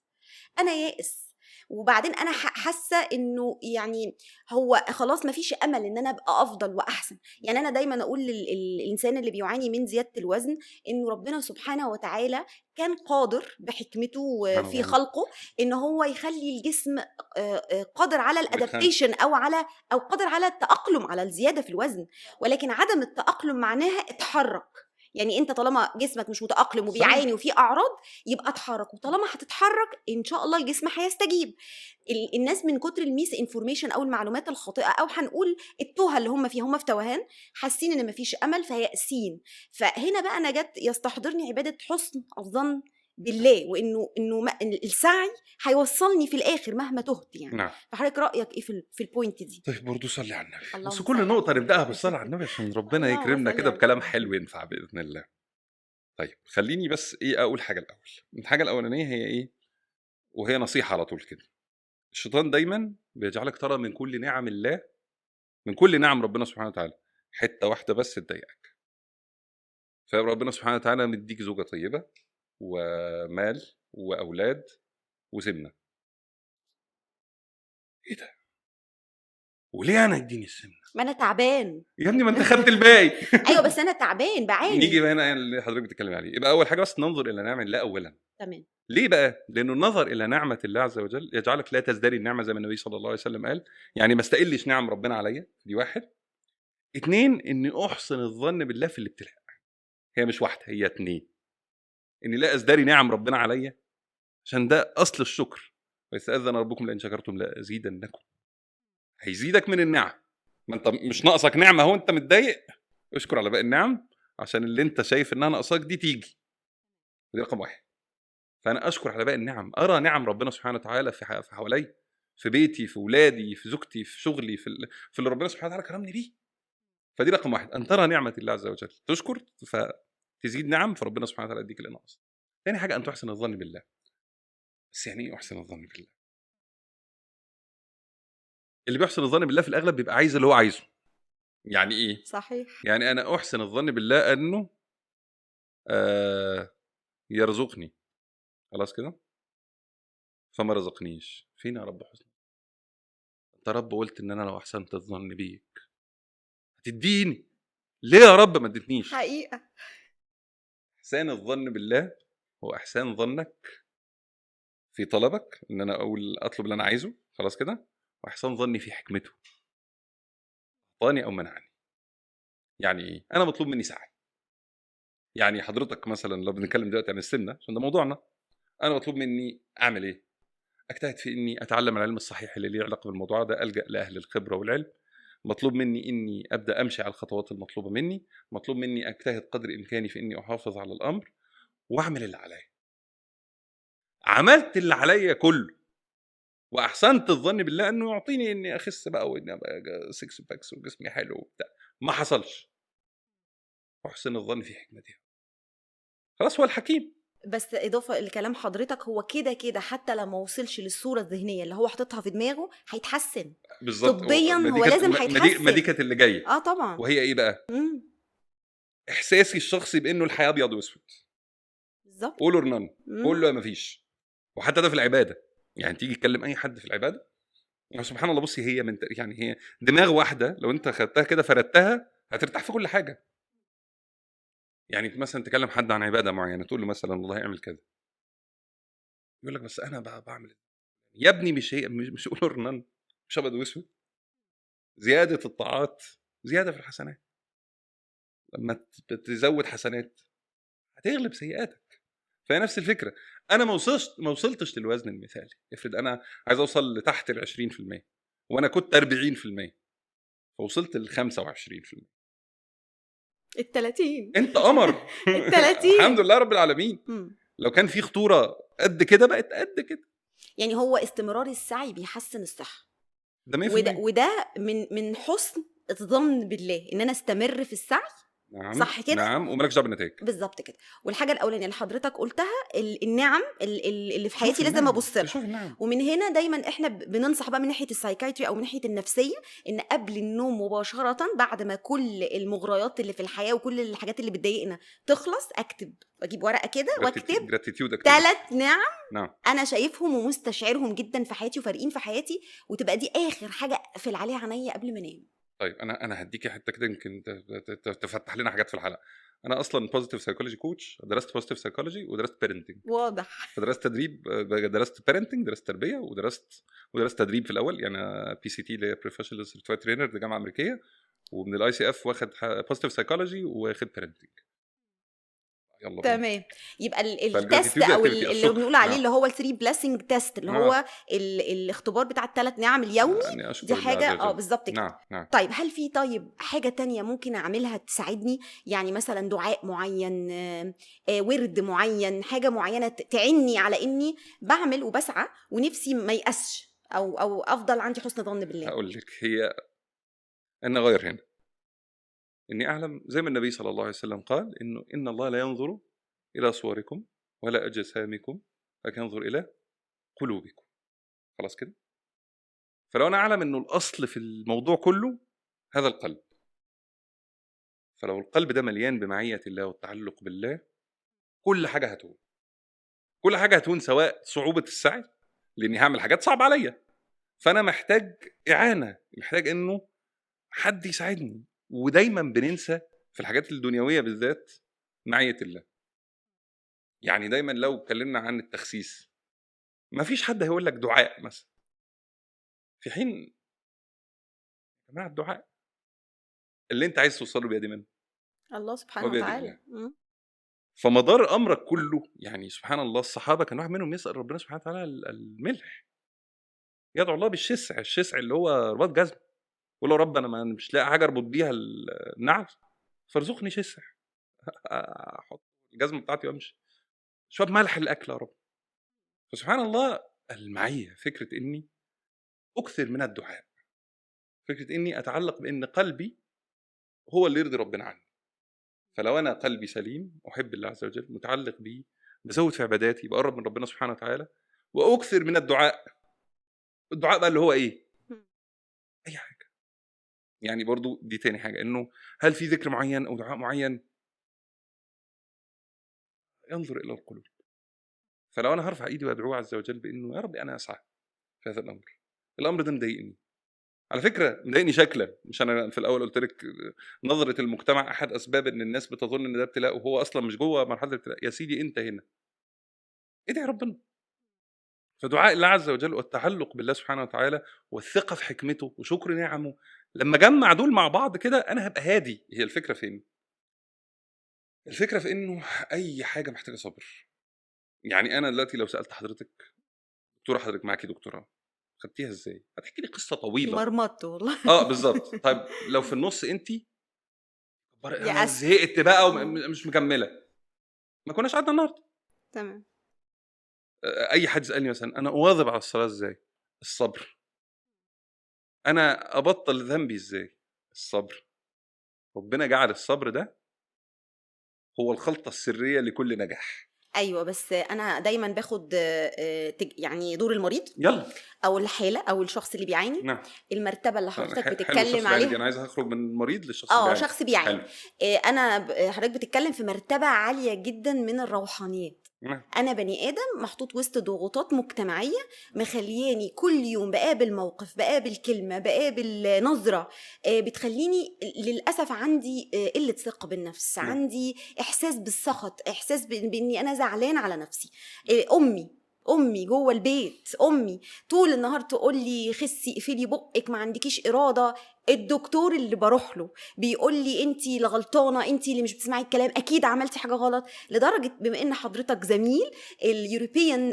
انا يائس، وبعدين انا حاسه انه يعني هو خلاص مفيش امل ان انا ابقى افضل واحسن. يعني انا دايما اقول للانسان اللي بيعاني من زياده الوزن انه ربنا سبحانه وتعالى كان قادر بحكمته في خلقه ان هو يخلي الجسم قادر على الادابتيشن او قادر على التاقلم على الزياده في الوزن، ولكن عدم التاقلم معناها اتحرك. يعني انت طالما جسمك مش متأقلم وبيعاني وفي اعراض يبقى اتحرك، وطالما هتتحرك ان شاء الله الجسم هيستجيب. الناس من كتر الميس انفورميشن او المعلومات الخاطئه او هنقول التوهه اللي هم فيها، هم في توهان حاسين ان مفيش امل فيأسين. فهنا بقى انا جت يستحضرني عباده حسن الظن بالله، وانه إن السعي هيوصلني في الاخر مهما تهت يعني. نعم. فحضرتك رايك ايه في البوينت دي؟ طيب برضه صلي على النبي، بس اللهم كل صل نقطة على نبدأها النبي. بالصلاة على النبي عشان ربنا اللهم يكرمنا صل كده على بكلام النبي. حلو ينفع بإذن الله. طيب خليني بس إيه أقول حاجة الأول. الحاجة الأولانية هي إيه؟ وهي نصيحة على طول كده. الشيطان دايما بيجعلك ترى من كل نعم الله، من كل نعم ربنا سبحانه وتعالى حتة واحدة بس تضايقك. فربنا سبحانه وتعالى مديك زوجة طيبة ومال وأولاد وسمنة. إيه ده؟ وليه أنا يديني السمنة؟ ما انا تعبان يا ابني ما أنت خدت الباقي. ايوه بس انا تعبان نيجي بعاني. بقى هنا اللي حضرتك بتتكلمي عليه. يبقى أول حاجة بس ننظر إلى نعم الله أولا. تمام. ليه بقى؟ لأنه النظر إلى نعمة الله عز وجل يجعلك لا تزدري النعمة زي ما النبي صلى الله عليه وسلم قال. يعني ما استقلش نعم ربنا عليا، دي واحد. 2 إني أحسن الظن بالله في الابتلاء. هي مش واحدة، هي 2. إني لا أزدري نعم ربنا عليا، عشان ده أصل الشكر. ويستأذن ربكم لئن شكرتم لأزيدنكم. هيزيدك من النعم. ما أنت مش ناقصك نعمة أهو، أنت متضايق، اشكر على باقي النعم عشان اللي أنت شايف إنها ناقصاك دي تيجي. دي رقم 1. فأنا أشكر على باقي النعم، أرى نعم ربنا سبحانه وتعالى في حوالي، في بيتي، في ولادي، في زوجتي، في شغلي، في اللي ربنا سبحانه وتعالى كرمني بيه. فدي رقم 1، أن ترى نعمة الله عز وجل، تشكر فتزيد نعم، فربنا سبحانه وتعالى يديك اللي ناقص. ثاني حاجة أن تحسن الظن بالله. بس يعني إيه أحسن الظن بالله؟ اللي بيحسن الظن بالله في الأغلب بيبقى عايز اللي هو عايزه. يعني إيه؟ صحيح. يعني أنا أحسن الظن بالله أنه يرزقني، خلاص كده، فما رزقنيش. فين يا رب حسن؟ أنت رب قلت إن أنا لو أحسنت الظن بيك هتديني، ليه يا رب ما اديتنيش؟ حقيقة. إحسان الظن بالله هو إحسان ظنك في طلبك، إن أنا أطلب اللي أنا عايزه، خلاص كده، وإحسان ظني في حكمته، أعطاني أو منعني. يعني إيه؟ أنا مطلوب مني سعي. يعني حضرتك مثلا لو بنتكلم دلوقتي عن السمنة عشان ده موضوعنا، أنا مطلوب مني أعمل إيه؟ أجتهد في إني أتعلم العلم الصحيح اللي ليه علاقة بالموضوع ده، ألجأ لأهل الخبرة والعلم. مطلوب مني إني أبدأ أمشي على الخطوات المطلوبة مني. مطلوب مني أجتهد قدر إمكاني في إني أحافظ على الأمر وأعمل اللي عليا. عملت اللي عليا كله وأحسنت الظن بالله إنه يعطيني إني أخس بقى وإني أبقى 6 باكس وجسمي حلو وبتاع. ما حصلش. أحسن الظن في حكمته. خلاص هو الحكيم. بس إضافة لكلام حضرتك، هو كده حتى لما وصلش للصورة الذهنية اللي هو حاططها في دماغه هيتحسن بالظبط. طبيا، هو لازم هيتحسن. ما دي كانت اللي جايه. طبعا. وهي ايه بقى؟ احساسي الشخصي بانه الحياه ابيض واسود. بالظبط. قول اور نان، قول له ما فيش. وحتى ده في العباده، يعني تيجي تكلم اي حد في العباده، سبحان الله. بصي هي يعني هي دماغ واحده، لو انت خدتها كده فردتها هترتاح في كل حاجه. يعني مثلا تكلم حد عن عباده معينه، تقول له مثلا والله اعمل كذا، يقول لك بس انا بعمل. يا ابني مش هي، مش قول اور نان، مش ابيض واسود. زياده الطاعات زياده في الحسنات. لما تزود حسنات هتغلب سيئاتك. فهي نفس الفكره. انا ما وصلتش للوزن المثالي. افرض انا عايز اوصل لتحت ال 20% وانا كنت 40%، فوصلت ل 25%. ال 30 انت قمر. ال 30 الحمد لله رب العالمين. لو كان في خطوره قد كده بقت قد كده. يعني هو استمرار السعي بيحسن الصحه. ده 100%. وده من حسن الظن بالله ان انا استمر في السعي. نعم. صح كده؟ نعم. ومالكش دعوه بالنتائج. بالظبط كده. والحاجه الاولانيه اللي حضرتك قلتها، النعم اللي في حياتي لازم ابص لها. ومن هنا دايما احنا بننصح بقى من ناحيه السايكايتري او من ناحيه النفسيه، ان قبل النوم مباشره بعد ما كل المغريات اللي في الحياه وكل الحاجات اللي بتضايقنا تخلص، اجيب ورقه كده واكتب 3 نعم انا شايفهم ومستشعرهم جدا في حياتي وفارقين في حياتي، وتبقى دي اخر حاجه اقفل عليها عينيا قبل ما انام. طيب انا هديكي حته كده يمكن تفتح لنا حاجات في الحلقه. انا اصلا بوزيتيف سايكولوجي كوتش، درست بوزيتيف سايكولوجي ودرست بيرنتنج. واضح. فدرست تدريب، درست بيرنتنج، درست تربيه، ودرست تدريب في الاول. يعني PCT اللي هي بروفيشنال سيرتيفايد ترينر، دي جامعه امريكيه. ومن الICF واخد بوزيتيف سايكولوجي واخد بيرنتنج. يلا بينا. تمام. يبقى التست فالجراتيتيود او اكتيفيتي اللي بنقول عليه نعم اللي هو الثري بليسنج تيست، اللي هو الاختبار بتاع الثلاث نعم اليومي. اني دي اشكر الله عز حاجه وجل. بالظبط كده. نعم. طيب هل في حاجه تانية ممكن اعملها تساعدني؟ يعني مثلا دعاء معين، ورد معين، حاجه معينه تعني على اني بعمل وبسعى ونفسي ما يأسش او افضل عندي حسن ظن بالله. هقول لك، هي ان غير هنا اني اعلم زي ما النبي صلى الله عليه وسلم قال انه ان الله لا ينظر الى صوركم ولا اجسامكم لكن ينظر الى قلوبكم. خلاص كده. فلو انا اعلم انه الاصل في الموضوع كله هذا القلب، فلو القلب ده مليان بمعية الله والتعلق بالله، كل حاجة هتهون. كل حاجة هتهون، سواء صعوبة السعي لاني هعمل حاجات صعبة عليا، فانا محتاج اعانة، محتاج انه حد يساعدني. ودايما بننسى في الحاجات الدنيوية بالذات معية الله. يعني دايما لو اتكلمنا عن التخسيس ما فيش حد هيقول لك دعاء مثلا، في حين يا جماعة الدعاء اللي انت عايز توصله بيد من الله سبحانه وبيد وتعالى. الله. فمدار امرك كله، يعني سبحان الله، الصحابه كان واحد منهم يسال ربنا سبحانه وتعالى الملح، يدعو الله بالشسع، الشسع اللي هو رباط جزم، يقول له رب انا مش لاقي حاجه اربط بيها النعل فارزقني شسع احط الجزمه بتاعتي وامشي، شويه ملح الاكل يا رب. فسبحان الله المعيه، فكره اني اكثر من الدعاء، فكره اني اتعلق بان قلبي هو اللي يرضي ربنا عني. فلو انا قلبي سليم احب الله عز وجل، متعلق بيه، بزود في عباداتي، بقرب من ربنا سبحانه وتعالى، واكثر من الدعاء. الدعاء بقى اللي هو ايه؟ اي حاجه. يعني برضو دي تاني حاجه، انه هل في ذكر معين او دعاء معين؟ ينظر الى القلوب. فلو انا هرفع ايدي وادعوه عز وجل بانه يا رب انا اسعى في هذا الامر ده مضايقني، على فكره مضايقني شكلا، مش انا في الاول قلت لك نظره المجتمع احد اسباب ان الناس بتظن ان ده ابتلاء وهو اصلا مش جوه مرحله الابتلاء. يا سيدي انت هنا ادعي ربنا. فدعاء الله عز وجل والتعلق بالله سبحانه وتعالى والثقه في حكمته وشكر نعمه، لما جمع دول مع بعض كده انا هبقى هادي. هي الفكره فين؟ الفكره في انه اي حاجه محتاجه صبر. يعني انا دلوقتي لو سالت حضرتك، دكتوره حضرتك معاكي دكتوراه، خدتيها ازاي؟ هتحكي لي قصه طويله. مرمطت والله. بالظبط. طيب لو في النص انت انا يأست. زهقت بقى ومش مكمله، ما كناش قعدنا النهارده. تمام. اي حد يسالني مثلا انا اواظب على الصلاه ازاي؟ الصبر. انا ابطل ذنبي ازاي؟ الصبر. ربنا جعل الصبر ده هو الخلطه السريه لكل نجاح. ايوه، بس انا دايما باخد يعني دور المريض يلا. او الحاله او الشخص اللي بيعاني. نعم. المرتبه اللي حضرتك حلو الشخص بتتكلم اللي بيعاني دي، عليها. انا عايز اخرج من المريض للشخص اللي بيعاني. شخص بيعاني. حلو. حضرتك بتتكلم في مرتبه عاليه جدا من الروحانيات. نعم. انا بني ادم محطوط وسط ضغوطات مجتمعيه مخلياني كل يوم بقابل موقف، بقابل كلمه، بقابل نظره بتخليني للاسف عندي قله ثقه بالنفس، نعم. عندي احساس بالسخط، احساس باني انا زعلان على نفسي. امي جوه البيت، امي طول النهار تقول لي خسي، اقفلي بقك، ما عندكيش اراده. الدكتور اللي بروح له بيقول لي انتي اللي غلطانه، انتي اللي مش بتسمعي الكلام، اكيد عملتي حاجه غلط. لدرجه بما ان حضرتك زميل اليوروبيان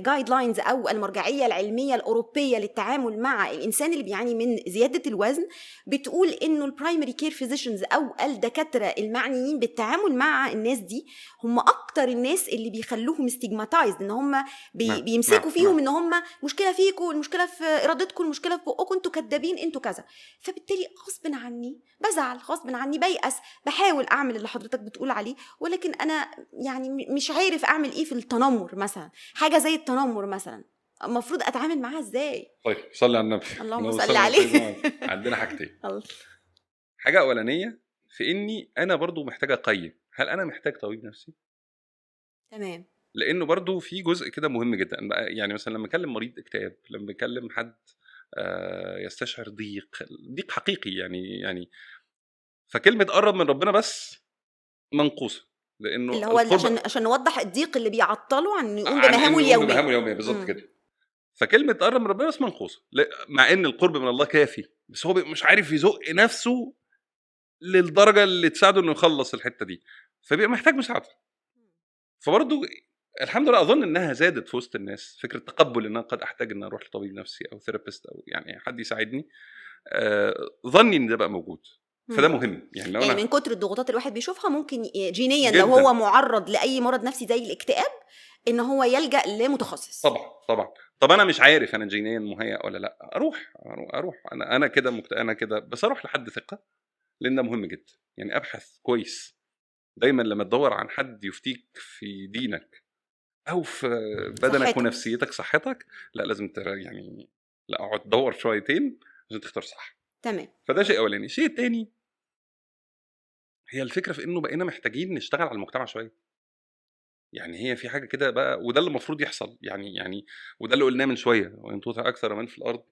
جايد لاينز او المرجعيه العلميه الاوروبيه للتعامل مع الانسان اللي بيعاني من زياده الوزن، بتقول انه البرايمري كير فيزيشنز او الدكاتره المعنيين بالتعامل مع الناس دي هم اكتر الناس اللي بيخلوهم ستيجماتايزد، ان هم بيمسكوا فيهم ان هم مشكله فيكم، المشكله في ارادتكم، المشكله في بقكم، انتوا كدابين، انتوا كذا. فبالتالي غصب عني بزعل، غصب عني بيأس، بحاول اعمل اللي حضرتك بتقول عليه، ولكن انا يعني مش عارف اعمل ايه في التنمر مثلا، حاجه زي التنمر مثلا المفروض اتعامل معاها ازاي؟ طيب صلي على النبي. اللهم صل عليه. عندنا حاجتين. حاجه اولانيه في اني انا برضو محتاجه اقيم هل انا محتاج طبيب نفسي. تمام. لانه برضو في جزء كده مهم جدا. يعني مثلا لما اكلم مريض اكتئاب، لما بكلم حد يستشعر ضيق حقيقي، يعني فكلمه قرب من ربنا بس منقوصه، لانه اللي هو عشان نوضح الضيق اللي بيعطله عن يقوم بمهامه اليوميه بالظبط كده. فكلمه قرب من ربنا بس منقوصه، مع ان القرب من الله كافي، بس هو مش عارف يزق نفسه للدرجه اللي تساعده انه يخلص الحته دي، فبيبقى محتاج مساعده. فبرضه الحمد لله اظن انها زادت في وسط الناس فكره تقبل ان انا قد احتاج ان اروح لطبيب نفسي او ثيرابيست او يعني حد يساعدني. ظني ان ده بقى موجود، فده مهم. يعني لو يعني انا من كتر الضغوطات الواحد بيشوفها ممكن جينيا لو جدا هو معرض لاي مرض نفسي زي الاكتئاب ان هو يلجأ لمتخصص. طبعا. طب انا مش عارف انا جينيا مهيأ ولا لا، اروح انا كده انا كده، بس اروح لحد ثقه، لان ده مهم جدا. يعني ابحث كويس دايما لما تدور عن حد يفتيك في دينك او في بدنك صحتك. ونفسيتك صحتك، لا لازم يعني لا اقعد دور شويتين عشان تختار صح. تمام. فده شيء اولاني. شيء تاني هي الفكره في انه بقينا محتاجين نشتغل على المجتمع شويه. يعني هي في حاجه كده بقى، وده اللي المفروض يحصل. يعني وده اللي قلناه من شويه، وان تطع اكثر من في الارض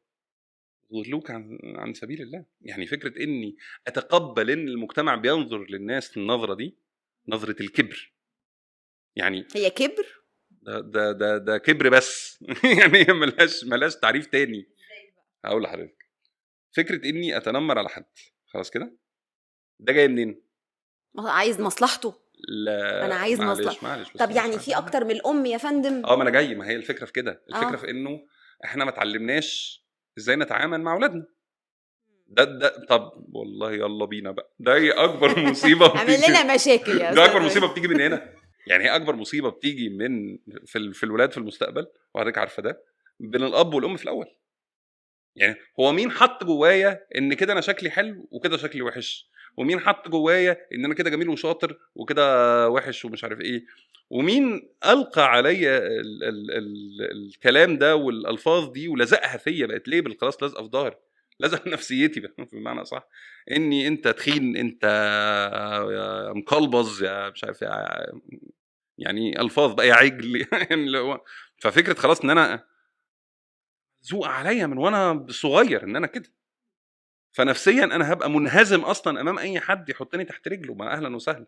يضلوك عن سبيل الله. يعني فكره اني اتقبل ان المجتمع بينظر للناس النظره دي، نظره الكبر. يعني هي كبر. ده كبر بس. يعني هي ملهاش تعريف تاني. هقول لحضرتك فكره اني اتنمر على حد، خلاص كده، ده جاي منين؟ عايز مصلحته. انا لا عايز مصلحة. معلش بس طب معلش يعني في اكتر من الام يا فندم. ما انا جاي، ما هي الفكره في كده. الفكره اه. في انه احنا ما اتعلمناش ازاي نتعامل مع اولادنا. ده طب والله يلا بينا بقى، ده هي اكبر مصيبه عمل بتيجي. لنا مشاكل يا ده اكبر استاذ. مصيبه بتيجي من هنا. يعني هي اكبر مصيبه بتيجي من في الولاد في المستقبل، وحضرتك عارفه ده، بين الاب والام في الاول. يعني هو مين حط جوايا ان كده انا شكلي حلو وكده شكلي وحش؟ ومين حط جوايا ان انا كده جميل وشاطر وكده وحش ومش عارف ايه؟ ومين القى عليا الكلام ده والالفاظ دي ولزقها فيا، بقت ليبل خلاص لازقه في ظهري، لازقه في نفسيتي بقى بمعنى صح، اني انت تخين، انت يا مقلبز، يا مش عارف يعني الفاظ بقى، يا عجل. يعني اللي هو ففكره خلاص ان انا ذوق عليا من وانا صغير ان انا كده. فنفسيا انا هبقى منهزم اصلا امام اي حد يحطني تحت رجله. ما اهلا وسهلا،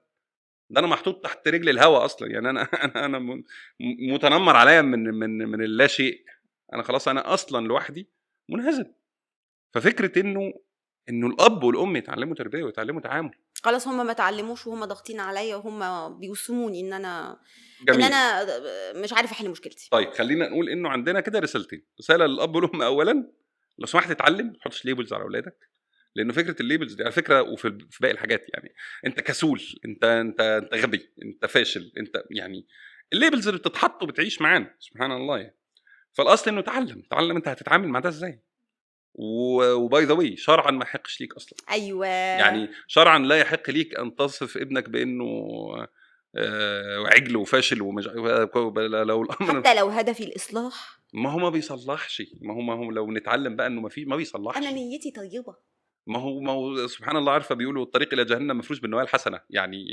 ده انا محطوط تحت رجل الهوا اصلا. يعني انا انا متنمر عليا من اللا شيء. انا خلاص انا اصلا لوحدي منهزم. ففكره انه الاب والام يتعلموا تربيه ويتعلموا تعامل. خلاص هم ما اتعلموش وهم ضاغطين عليا وهم بيوسموني ان انا جميل. مش عارفه احل مشكلتي. طيب خلينا نقول انه عندنا كده رسالتين. رساله للاب والام اولا، لو سمحت اتعلم ما تحطش ليبلز على اولادك. لانه فكره الليبلز دي على فكره، في باقي الحاجات، يعني انت كسول، انت غبي، انت فاشل، انت يعني الليبلز اللي بتتحط وبتعيش معانا سبحان الله. يعني فالاصل انه تعلم انت هتتعامل مع ده ازاي. وباي ذا واي شرعا ما يحقش ليك اصلا. ايوه. يعني شرعا لا يحق ليك ان تصف ابنك بانه عجل وفاشل ومش لو الامر. حتى لو هدفي الاصلاح. ما هو ما بيصلحش. ما هو لو نتعلم بقى انه ما بيصلحش. انا نيتي طيبه. ما هو سبحان الله، عارفه بيقولوا الطريق الى جهنم مفروش بالنوايا الحسنه. يعني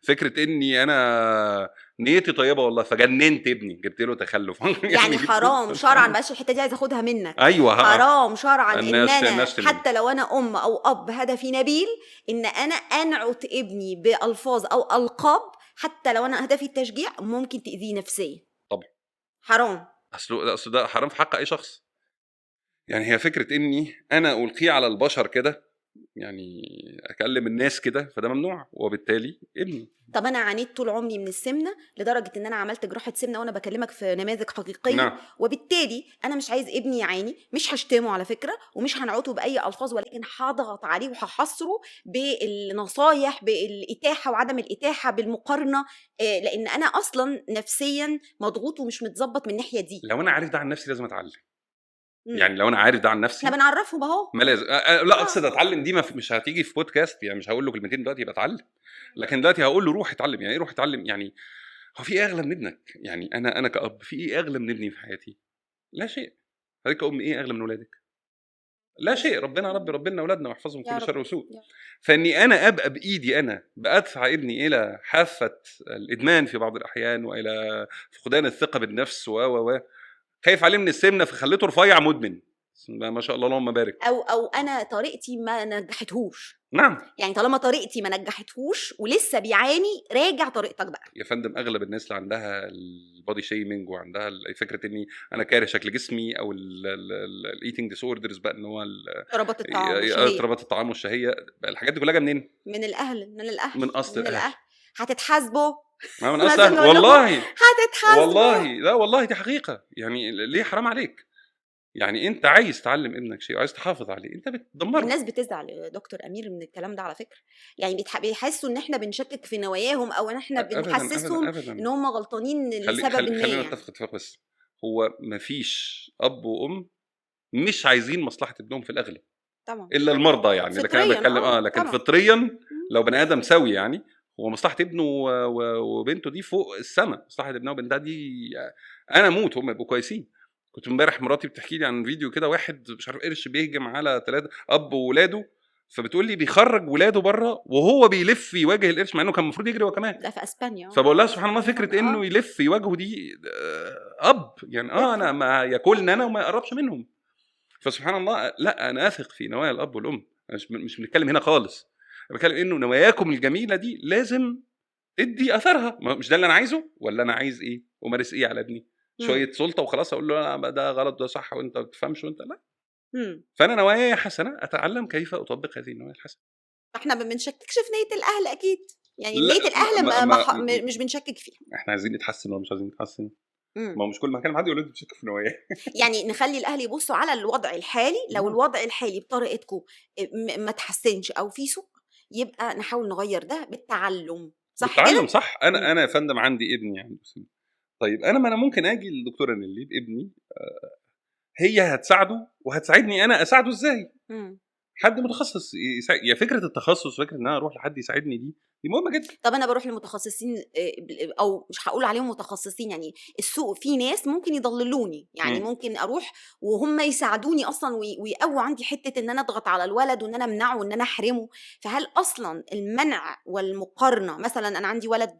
فكره اني انا نيتي طيبه والله فجننت ابني، جبت له تخلف. يعني حرام شرعا، بقاش الحته دي عايز اخدها منك. ايوه حرام شرعا ان انا الناس حتى لو انا ام او اب هدفي نبيل ان انا انعت ابني بالفاظ او القاب، حتى لو انا هدفي التشجيع ممكن تاذيه نفسيا. طبعا حرام. اصل ده حرام في حق اي شخص. يعني هي فكره اني انا القيه على البشر كده، يعني اكلم الناس كده، فده ممنوع، وبالتالي ابني. طب انا عانيت طول عمري من السمنه لدرجه ان انا عملت جراحه سمنه، وانا بكلمك في نماذج حقيقيه. نعم. وبالتالي انا مش عايز ابني يعاني، مش هشتمه على فكره ومش هنعوته باي الفاظ، ولكن هضغط عليه وهحصره بالنصايح، بالاتاحه وعدم الاتاحه، بالمقارنه. لان انا اصلا نفسيا مضغوط ومش متظبط من الناحيه دي. لو انا عارف ده عن نفسي لازم اتعلم. يعني لو انا عارف ده عن نفسي احنا بنعرفهم اهو. ما لازم لا اقصد اتعلم دي مش هتيجي في بودكاست. يعني مش هقول له كلمتين دلوقتي يبقى اتعلم، لكن دلوقتي هقول له روح اتعلم. يعني ايه روح اتعلم؟ يعني هو في ايه اغلى من ابنك؟ يعني انا كأب في ايه اغلى من ابني في حياتي؟ لا شيء. حضرتك كأم ايه اغلى من ولادك؟ لا شيء. ربنا ربنا اولادنا واحفظهم من يا كل رب. شر وسوء. فاني انا ابقى بايدي انا بادفع ابني الى حافه الادمان في بعض الاحيان، والى فقدان الثقه بالنفس و خايف عليه من السمنه فخليته رفيع مدمن. ما شاء الله اللهم بارك. او انا طريقتي ما نجحتهوش. نعم يعني طالما طريقتي ما نجحتهوش ولسه بيعاني، راجع طريقتك بقى يا فندم. اغلب الناس اللي عندها البودي شيمينج وعندها فكره اني انا كاره شكل جسمي، او الايتنج ديس اوردرز بقى، ان هو اضطرابات الطعام والشهيه، اضطرابات الطعام والشهيه، الحاجات دي كلها جايه منين؟ من الاهل. من اصل من الاهل. الاهل. هتتحاسبوا من مثلا اصلا نقول لكم والله هتتحاسبوا. والله لا والله دي حقيقه. يعني ليه حرام عليك؟ يعني انت عايز تعلم ابنك شيء وعايز تحافظ عليه، انت بتدمره. الناس بتزعل يا دكتور أمير من الكلام ده على فكرة، يعني بيحسوا إن إحنا بنشكك في نواياهم أو إن إحنا ابدا ابدا بنحسسهم ابدا. إن هم غلطانين لسبب ما خلينا يعني. نتفق اتفاق بس. هو مفيش اب وام مش عايزين مصلحه ابنهم في الاغلب، طبعا الا المرضى يعني، لكن انا فطريا بتكلم لكن طبعا. فطريا مم. لو بني ادم سوي يعني، هو مصلحه ابنه وبنته دي فوق السماء. مصلحه ابنه وبنتها دي انا اموت هم يبقوا كويسين. كنت امبارح مراتي بتحكي لي عن فيديو كده، واحد مش عارف قرش بيهجم على 3 اب وولاده، فبتقول لي بيخرج ولاده بره وهو بيلف يواجه القرش مع انه كان المفروض يجري هو كمان. ده في اسبانيا. فبقول لها سبحان الله، فكره انه يلف يواجهه دي اب يعني انا ما ياكلنا انا وما يقربش منهم. فسبحان الله، لا انا اثق في نوايا الاب والام. مش بنتكلم هنا خالص، أنا بتكلم انه نواياكم الجميله دي لازم تدي اثرها. مش ده اللي انا عايزه، ولا انا عايز ايه ومارس ايه على ابني؟ شويه سلطه وخلاص اقول له ده غلط ده صح وانت ما بتفهمش وانت لا. فانا نواياي حسنه، اتعلم كيف اطبق هذه النوايا الحسنه. احنا ما بنشككش في نيه الاهل اكيد، يعني لا نيه الاهل مش بنشكك فيها. احنا عايزين نتحسن ولا مش عايزين نتحسن؟ مم. ما هو مش كل ما كان حد يقول لي بتشك في نوايا. يعني نخلي الاهل يبصوا على الوضع الحالي، لو الوضع الحالي بطريقتكم ما تحسنش او في سوء، يبقى نحاول نغير ده بالتعلم، صح بالتعلم كده؟ صح. انا يا فندم عندي ابني يعني. طيب ما انا ممكن اجي للدكتوره نيلي بابني، هي هتساعده وهتساعدني انا اساعده ازاي؟ مم. حد متخصص يا فكره التخصص، فكره ان انا اروح لحد يساعدني دي مهمه جدا. طب انا بروح للمتخصصين او مش هقول عليهم متخصصين، يعني السوق في ناس ممكن يضللوني، يعني ممكن اروح وهم يساعدوني اصلا ويقووا عندي حته ان انا اضغط على الولد وان انا امنعه وان انا احرمه. فهل اصلا المنع والمقارنه، مثلا انا عندي ولد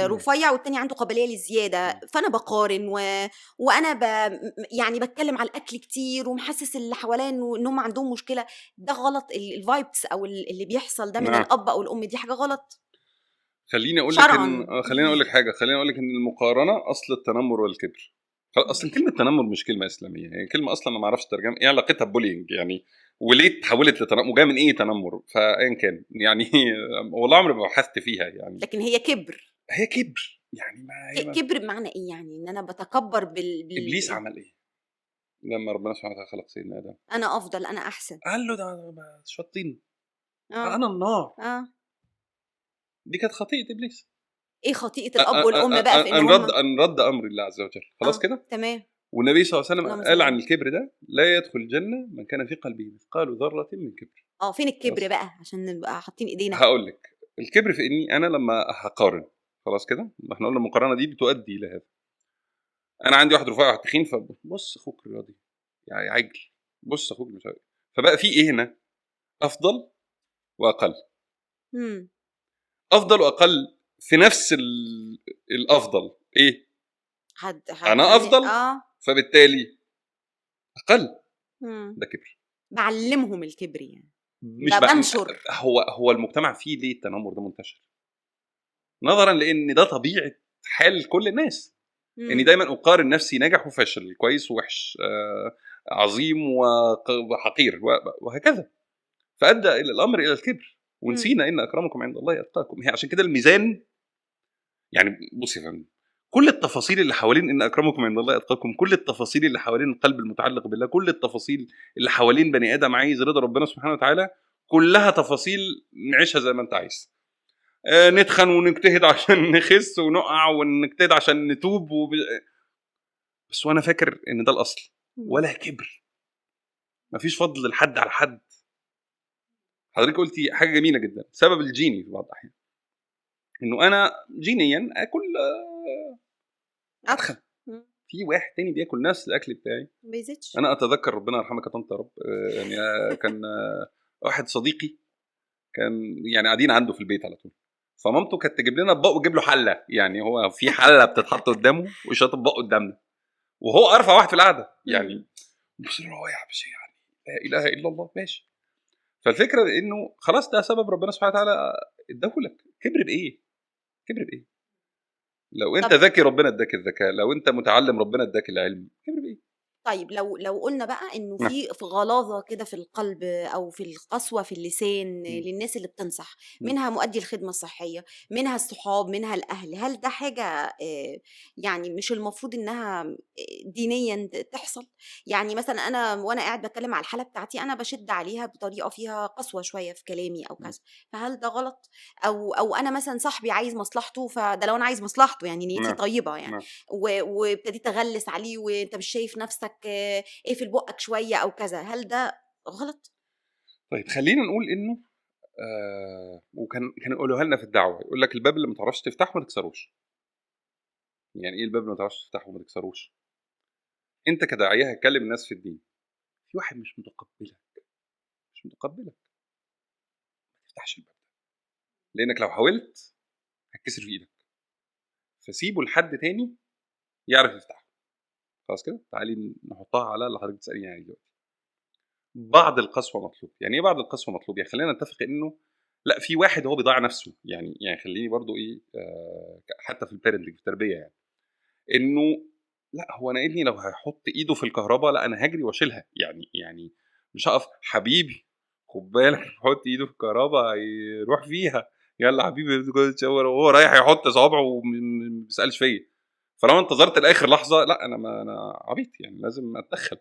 رفيع والتاني عنده قابليه للزياده، فانا بقارن وانا يعني بتكلم على الاكل كتير ومحسس اللي حواليا ان هم عندهم مشكله، ده غلط. الفايبس او اللي بيحصل ده من الاب او الام، دي حاجه غلط خليني اقول لك ان شرعا. خليني اقول لك حاجه. خليني اقول لك ان المقارنه اصل التنمر والكبر. اصلا كلمه تنمر مش كلمه اسلاميه، هي كلمه اصلا انا ما اعرفش ترجمه ايه علاقتها ببولينج يعني، وليه اتحولت لتنمر وجايه من ايه تنمر، فايا كان يعني. والله عمري ما بحثت فيها يعني. لكن هي كبر. هي كبر يعني، ما هي كبر بمعنى ايه؟ يعني ان انا بتكبر ابليس عمل ايه لما ربنا سبحانه وتعالى خلق سيدنا ادم؟ انا افضل، انا احسن. قال له ده شطين، اه انا النار. اه. دي كانت خطيئه ابليس. ايه خطيئه الاب والام بقى في ان هم ان رد امر الله عز وجل، خلاص كده. تمام. والنبي صلى الله عليه وسلم اللهم صل قال عن على الكبر ده: لا يدخل الجنه من كان في قلبه مثقال ذره من كبر. فين الكبر خلاص، بقى عشان نبقى حاطين ايدينا؟ هقول لك. الكبر في اني انا لما هقارن، خلاص كده، احنا قلنا المقارنه دي بتؤدي الى هذا. انا عندي واحد رفيع واحد تخين، فبص اخوك رياضي يعني عجل، بص اخوك مش عارف. فبقى في ايه هنا؟ افضل واقل. افضل واقل في نفس الافضل ايه؟ انا افضل فبالتالي اقل. ده كبر. بعلمهم الكبر يعني، مش بنشر. هو المجتمع فيه ليه التنمر ده منتشر؟ نظرا لان ده طبيعه حال كل الناس، اني دايما اقارن نفسي ناجح وفاشل، كويس ووحش، عظيم وحقير وهكذا. فادى الامر الى الكبر، ونسينا ان اكرمكم عند الله اتقاكم. هي عشان كده الميزان يعني. بص يا فندم، كل التفاصيل اللي حوالين ان اكرمكم عند الله اتقاكم، كل التفاصيل اللي حوالين القلب المتعلق بالله، كل التفاصيل اللي حوالين بني ادم عايز رضا ربنا سبحانه وتعالى، كلها تفاصيل نعيشها زي ما انت عايز. نتخن ونجتهد عشان نخس، ونقع ونجتهد عشان نتوب بس وانا فاكر ان ده الاصل. ولا كبر، مفيش فضل لحد على حد. حضرتك قلتي حاجه جميله جدا، سبب الجيني في بعض الاحيان انه انا جينيا اكل اتخن. في واحد تاني بياكل نفس الاكل بتاعي ما بيزيدش. انا اتذكر ربنا يرحمك يا طنط يا رب، يعني كان واحد صديقي كان يعني قاعدين عنده في البيت على طول، فمامته كانت تجيب لنا اطباق وتجيب له حله، يعني هو في حله بتتحط قدامه وشاط اطباق قدامنا، وهو ارفع واحد في القعده يعني. بس رايح بس يعني لا اله الا الله ماشي. فالفكره انه خلاص ده سبب ربنا سبحانه وتعالى اداهولك. كبر بايه؟ كبر بايه؟ لو انت ذكي ربنا اداك الذكاء، لو انت متعلم ربنا اداك العلم، كبر بايه؟ طيب لو قلنا بقى إنه نعم. في غلاظة كده في القلب أو في القسوة في اللسان مم. للناس اللي بتنصح، مم. منها مؤدي الخدمة الصحية، منها الصحاب، منها الأهل، هل ده حاجة يعني مش المفروض إنها دينيًا تحصل؟ يعني مثلًا أنا وأنا قاعد باتكلم على الحالة بتاعتي أنا باشِد عليها بطريقة فيها قسوة شوية في كلامي أو مم. كذا، فهل ده غلط؟ أو أنا مثلًا صاحبي عايز مصلحته، فده لو أنا عايز مصلحته يعني نيتي نعم. طيبة يعني، نعم. وابتديت أغلِّس عليه وأنت مش شايف نَفْسك اقفل بُقّك شوية أو كذا، هل ده غلط؟ طيب خلّينا نقول إنه كانوا يقولوها لنا في الدعوة، يقول لك الباب اللي ما تعرفش تفتحه ما تكسروش. يعني إيه الباب اللي ما تعرفش تفتحه وما تكسروش؟ أنت كداعية هتكلم الناس في الدين، في واحد مش متقبلك، ما تفتحش الباب ده، لأنك لو حاولت هتكسر في إيدك، فسيبه لحد تاني يعرف يفتحه. خلاص كده؟ تعالي نحطها على اللي حضرتك بتسأليني عليه دلوقتي. بعض القسوة مطلوب، يعني إيه بعض القسوة مطلوب؟ يعني خلّينا نتفق إنه لأ، في واحد هو بيضيّع نفسه، يعني خلّيني برضه إيه حتى في الparenting في التربية يعني، إنه لأ، هو أنا ابني لو هيحط إيده في الكهربا لأ، أنا هاجري واشيلها، يعني مش هاقف حبيبي خُد بالك يحط إيده في الكهربا هيروح فيها، يالّا حبيبي خُد shower وهو رايح يحط صوابعه ما بيسألش فيّا، فلو انتظرت لآخر لحظة لأ، أنا عبيط يعني لازم أتدخّل.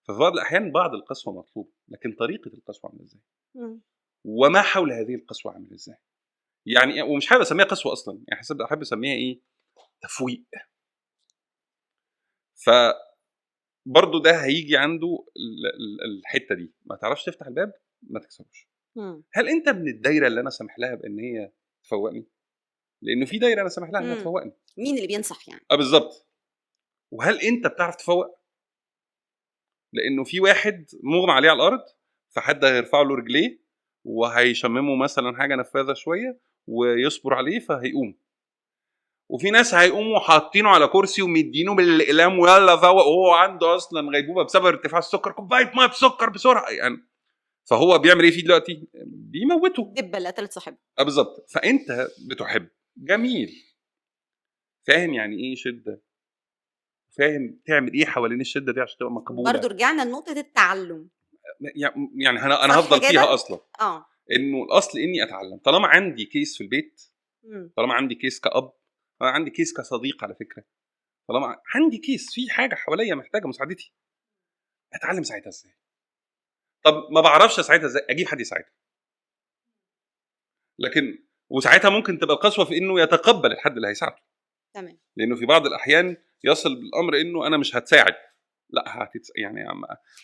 ففي بعض الأحيان بعض القسوة مطلوبة، لكن طريقة القسوة عاملة إزاي؟ إمم. وما حول هذه القسوة عامل إزاي؟ يعني ومش حابب أسميها قسوة أصلًا، يعني أحب أسميها إيه؟ تفويق. فبرضه ده هييجي عنده الحتة دي، ما تعرفش تفتح الباب ما تكسروش. إمم. هل أنت من الدايرة اللي أنا سامح لها بإن هي تفوّقني؟ لإنه في دايرة أنا سامح لها إنها إمم. تفوّقني. مين اللي بينصح يعني؟ بالضبط. وهل أنت بتعرف تفوّق؟ لإنه في واحد مُغمى عليه على الأرض، فحد هيرفع له رجليه وهيشمّمه مثلًا حاجة نفاذة شوية ويصبر عليه فهيقوم. وفي ناس هيقوموا حاطينه على كرسي ومدينه بالأقلام ويالّا فوّق وهو عنده أصلًا غيبوبة بسبب ارتفاع السُكّر، كوباية مَيّة بسُكّر بسرعة يعني. فهو بيعمل إيه فيه دلوقتي؟ بيموّته. الدِبّة اللي قتلت صاحبها. بالضبط. فأنت بتحب، جميل. فاهم يعني إيه شِدّة، فاهم تعمل إيه حوالين الشِدّة دي عشان تبقى مقبولة. برضه رجعنا لنقطة التعلُّم، يعني أنا صح هافضل فيها كده؟ أصلًا. آه. إنه الأصل إني أتعلم، طالما عندي كيس في البيت، إمم. طالما عندي كيس كأب، طالما عندي كيس كصديق على فكرة، طالما عندي كيس في حاجة حواليّا محتاجة مساعدتي، أتعلم أساعدها إزاي؟ طب ما باعرفش أساعدها إزاي؟ أجيب حد يساعدها، لكن وساعتها ممكن تبقى القسوة في إنه يتقبل الحد اللي هيساعده، تمام. لإنه في بعض الأحيان يصل بالأمر إنه أنا مش هاتساعد، لأ يعني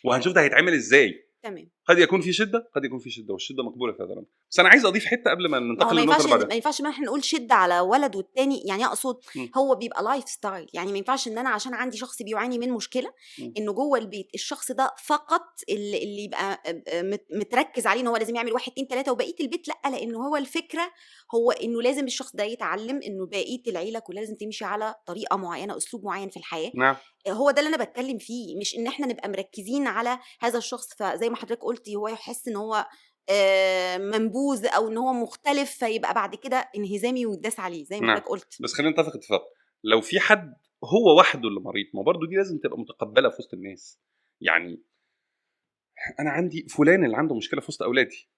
وهنشوف ده هيتعمل إزاي. تمام. قد يكون في شدة، قد يكون في شدة والشدة مقبولة في هذا الأمر. بس أنا عايز أضيف حتة قبل ما ما هو ننتقل للنقطة اللي بعدها. ما ينفعش إحنا نقول شِدّة على ولد والتاني يعني أقصد إمم. هو بيبقى lifestyle يعني ما ينفعش إن أنا عشان عندي شخص بيعاني من مشكلة، إمم. إنه جوّه البيت الشخص ده فقط اللي يبقى متركِّز عليه إن هو لازم يعمل 1، 2، 3 وبقية البيت لأ، لإنه هو الفكرة هو إنه لازم الشخص ده يتعلّم إنه بقية العيلة كلّها لازم تمشي على طريقة معيّنة، أسلوب معيّن في الحياة، نعم. هو ده اللي أنا باتكلّم فيه، مش إن إحنا نبقى مركّزين على هذا الشخص، فزي ما حضرتك قُلتِ هو يحس إن هو منبوذ أو إن هو مختلف، فيبقى بعد كده انهزامي ويتداس عليه زي ما نعم. حضرتك قُلت. بس خلّينا نتفق اتفاق، لو في حد هو وحده اللي مريض، ما برضه دي لازم تبقى متقبّلة في وسط الناس. يعني أنا عندي فلان اللي عنده مشكلة في وسط أولادي،